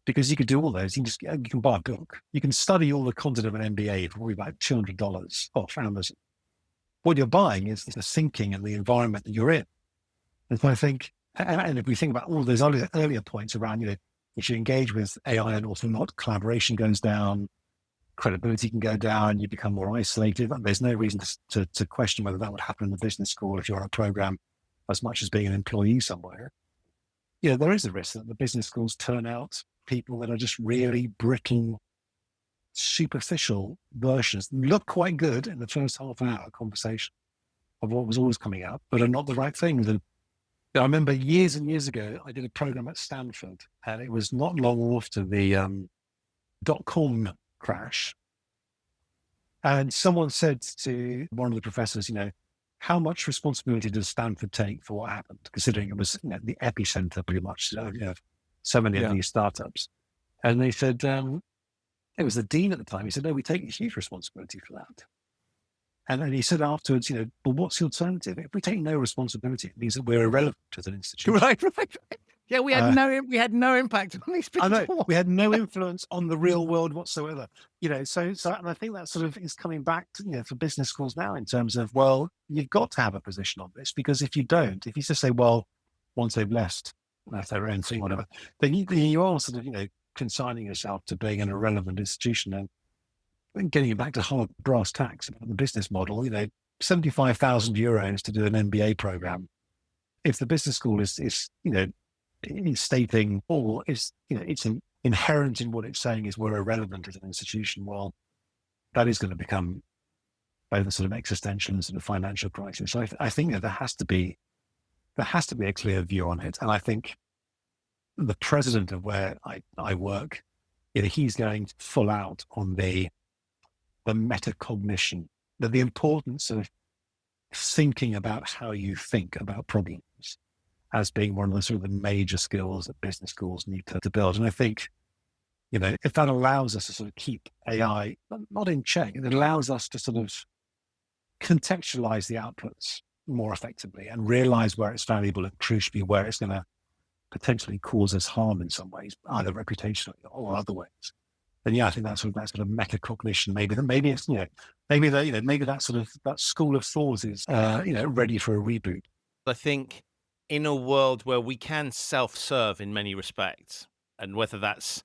Speaker 3: because you could do all those. You can buy a book. You can study all the content of an MBA for probably about $200 off Amazon. What you're buying is the thinking and the environment that you're in. And so I think, and if we think about all those earlier points around, if you engage with AI and also not, collaboration goes down, credibility can go down, you become more isolated. There's no reason to question whether that would happen in the business school if you're on a program as much as being an employee somewhere. There is a risk that the business schools turn out people that are just really brittle, superficial versions, look quite good in the first half hour conversation of what was always coming out, but are not the right things. And I remember years and years ago, I did a program at Stanford, and it was not long after the .com crash. And someone said to one of the professors, how much responsibility does Stanford take for what happened, considering it was the epicenter pretty much, so many of these startups. And they said, it was the dean at the time. He said, no, we take huge responsibility for that. And then he said afterwards, well, what's the alternative? If we take no responsibility, it means that we're irrelevant as an institution.
Speaker 4: Right. Yeah, we had no impact on these people.
Speaker 3: I know, we had no influence on the real world whatsoever. So and I think that sort of is coming back to, for business schools now in terms of, well, you've got to have a position on this, because if you don't, if you just say, well, once they've left, that's their own thing, whatever, then you are sort of, consigning yourself to being an irrelevant institution. And getting back to hard brass tacks about the business model, 75,000 euros to do an MBA program. If the business school is stating, or it's inherent in what it's saying is we're irrelevant as an institution, well, that is going to become both a sort of existential and sort of financial crisis. So I think that there has to be a clear view on it. And I think the president of where I work, he's going full out on the metacognition, the importance of thinking about how you think about problems as being one of the sort of the major skills that business schools need to build. And I think, if that allows us to sort of keep AI not in check, it allows us to sort of contextualize the outputs more effectively and realize where it's valuable and crucially where it's going to potentially cause us harm in some ways, either reputationally or other ways. And I think that sort of metacognition, maybe it's, maybe that school of thought is, ready for a reboot.
Speaker 4: I think in a world where we can self-serve in many respects, and whether that's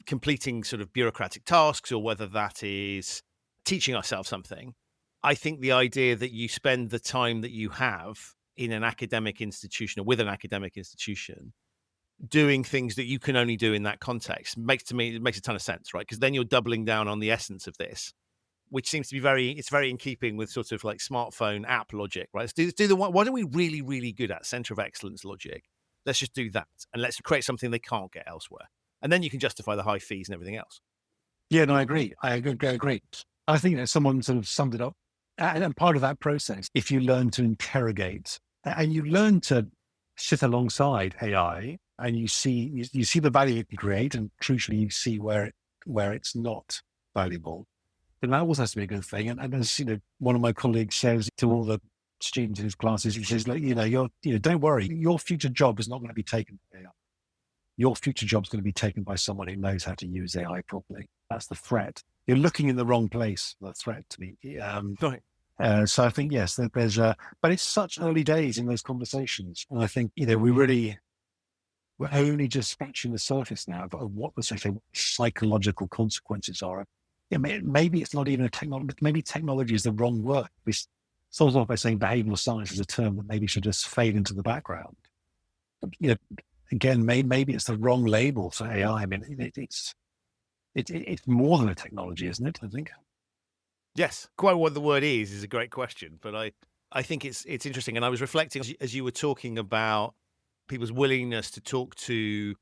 Speaker 4: completing sort of bureaucratic tasks or whether that is teaching ourselves something. I think the idea that you spend the time that you have in an academic institution or with an academic institution doing things that you can only do in that context makes a ton of sense, right? Because then you're doubling down on the essence of this, which seems to be very in keeping with sort of like smartphone app logic, right? Let's do the one. What are we really, really good at? Center of excellence logic. Let's just do that. And let's create something they can't get elsewhere. And then you can justify the high fees and everything else.
Speaker 3: Yeah, no, I agree. I agree. I think that someone sort of summed it up. And part of that process, if you learn to interrogate and you learn to sit alongside AI and you see the value it can create, and crucially, you see where it's not valuable, then that also has to be a good thing. And as one of my colleagues says to all the students in his classes, he says, like, don't worry, your future job is not going to be taken by AI. Your future job is going to be taken by someone who knows how to use AI properly. That's the threat. You're looking in the wrong place. The threat to me.
Speaker 4: Right.
Speaker 3: So I think yes, there's but it's such early days in those conversations, and I think we're only just scratching the surface now of what the psychological consequences are. Yeah, maybe it's not even a technology. Maybe technology is the wrong word. We start off by saying behavioural science is a term that maybe should just fade into the background. Again, maybe it's the wrong label for AI. I mean, it's more than a technology, isn't it? I think.
Speaker 4: Yes, quite what the word is a great question, but I think it's interesting. And I was reflecting as you were talking about people's willingness to talk to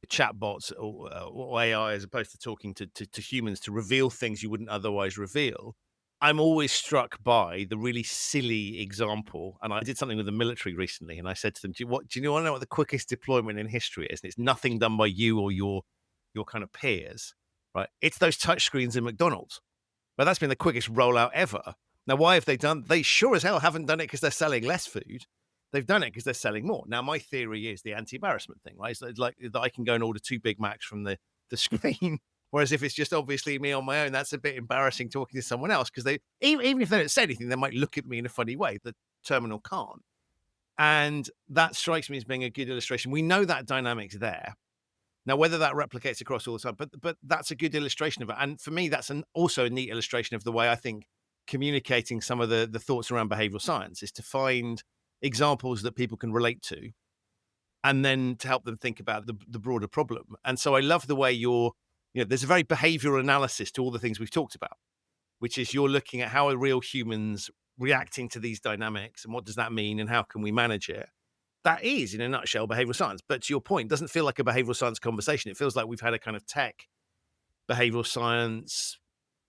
Speaker 4: chatbots or AI as opposed to talking to humans to reveal things you wouldn't otherwise reveal. I'm always struck by the really silly example. And I did something with the military recently, and I said to them, do you want to know what the quickest deployment in history is? And it's nothing done by you or your kind of peers, right? It's those touchscreens in McDonald's. But that's been the quickest rollout ever. Now, why have they done? They sure as hell haven't done it because they're selling less food. They've done it because they're selling more. Now, my theory is the anti-embarrassment thing, right? So it's like that I can go and order 2 Big Macs from the screen. Whereas if it's just obviously me on my own, that's a bit embarrassing talking to someone else because they, even if they don't say anything, they might look at me in a funny way. The terminal can't. And that strikes me as being a good illustration. We know that dynamic's there. Now, whether that replicates across all the time, but that's a good illustration of it. And for me, that's also a neat illustration of the way I think communicating some of the thoughts around behavioral science is to find examples that people can relate to and then to help them think about the broader problem. And so I love the way there's a very behavioral analysis to all the things we've talked about, which is you're looking at how are real humans reacting to these dynamics and what does that mean and how can we manage it? That is, in a nutshell, behavioral science. But to your point, it doesn't feel like a behavioral science conversation. It feels like we've had a kind of tech, behavioral science,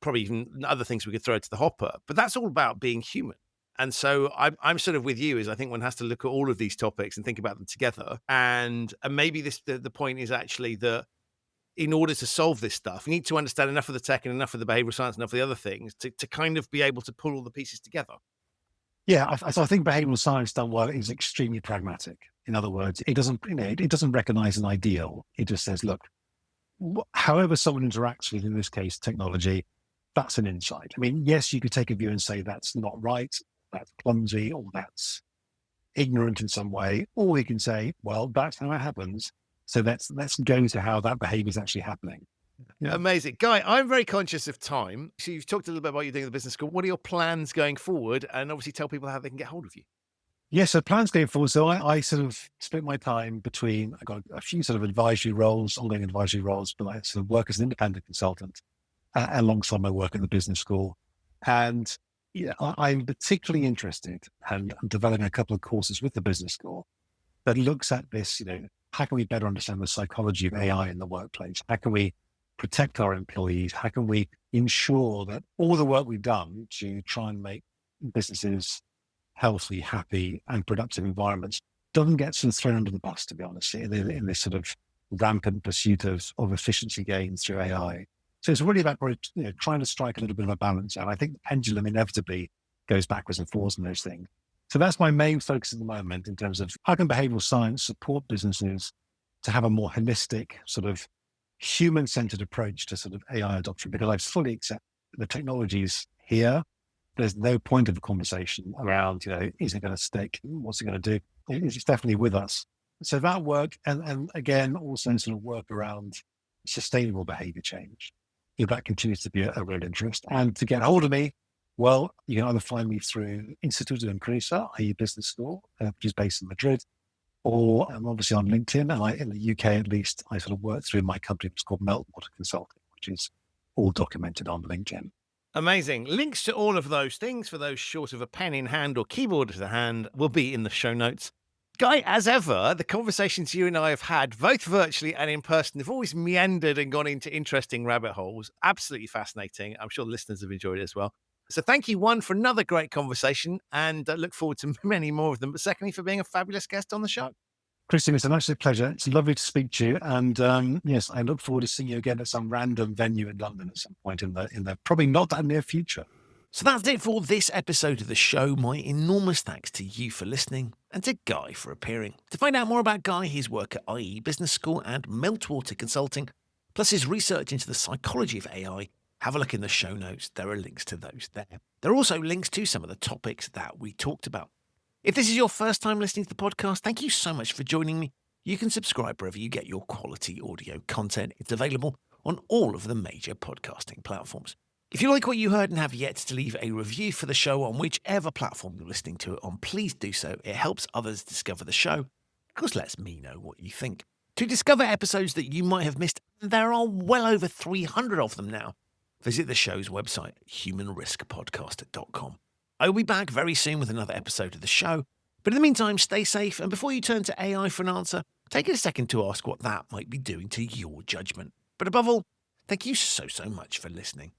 Speaker 4: probably even other things we could throw to the hopper. But that's all about being human. And so I'm sort of with you, is I think one has to look at all of these topics and think about them together. And maybe the point is actually that in order to solve this stuff, you need to understand enough of the tech and enough of the behavioral science and enough of the other things to kind of be able to pull all the pieces together.
Speaker 3: Yeah, so I think behavioural science done well is extremely pragmatic. In other words, it doesn't recognise an ideal. It just says, look, however someone interacts with, in this case, technology, that's an insight. I mean, yes, you could take a view and say that's not right, that's clumsy, or that's ignorant in some way, or you can say, well, that's how it happens. So let's go to how that behaviour is actually happening.
Speaker 4: Yeah. Amazing. Guy, I'm very conscious of time. So you've talked a little bit about what you're doing at the business school. What are your plans going forward? And obviously tell people how they can get hold of you.
Speaker 3: Yeah, so plans going forward. So I sort of split my time between, I got a few sort of advisory roles, ongoing advisory roles, but I sort of work as an independent consultant alongside my work at the business school. And I'm particularly interested and I'm developing a couple of courses with the business school that looks at this, how can we better understand the psychology of AI in the workplace? How can we protect our employees? How can we ensure that all the work we've done to try and make businesses healthy, happy, and productive environments doesn't get sort of thrown under the bus, to be honest, in this sort of rampant pursuit of efficiency gains through AI. So it's really about trying to strike a little bit of a balance. And I think the pendulum inevitably goes backwards and forwards in those things. So that's my main focus at the moment in terms of how can behavioral science support businesses to have a more holistic sort of human-centered approach to sort of AI adoption, because I fully accept the technology's here. There's no point of the conversation around, is it going to stick? What's it going to do? It's definitely with us. So that work, and again, also sort of work around sustainable behavior change, that continues to be a real interest. And to get hold of me, well, you can either find me through Instituto de Empresa, i.e. business school, which is based in Madrid, or I'm obviously on LinkedIn. And in the UK, at least, I sort of work through my company, it's called Meltwater Consulting, which is all documented on LinkedIn.
Speaker 4: Amazing. Links to all of those things for those short of a pen in hand or keyboard to the hand will be in the show notes. Guy, as ever, the conversations you and I have had, both virtually and in person, have always meandered and gone into interesting rabbit holes. Absolutely fascinating. I'm sure the listeners have enjoyed it as well. So thank you, one, for another great conversation, and I look forward to many more of them. But secondly, for being a fabulous guest on the show.
Speaker 3: Christian, it's an absolute pleasure. It's lovely to speak to you. And yes, I look forward to seeing you again at some random venue in London at some point in the probably not that near future.
Speaker 2: So that's it for this episode of the show. My enormous thanks to you for listening and to Guy for appearing. To find out more about Guy, his work at IE Business School and Meltwater Consulting, plus his research into the psychology of AI, have a look in the show notes. There are links to those there. There are also links to some of the topics that we talked about. If this is your first time listening to the podcast, thank you so much for joining me. You can subscribe wherever you get your quality audio content. It's available on all of the major podcasting platforms. If you like what you heard and have yet to leave a review for the show on whichever platform you're listening to it on, please do so. It helps others discover the show. Of course, lets me know what you think. To discover episodes that you might have missed, and there are well over 300 of them now, visit the show's website, humanriskpodcast.com. I will be back very soon with another episode of the show. But in the meantime, stay safe. And before you turn to AI for an answer, take a second to ask what that might be doing to your judgment. But above all, thank you so much for listening.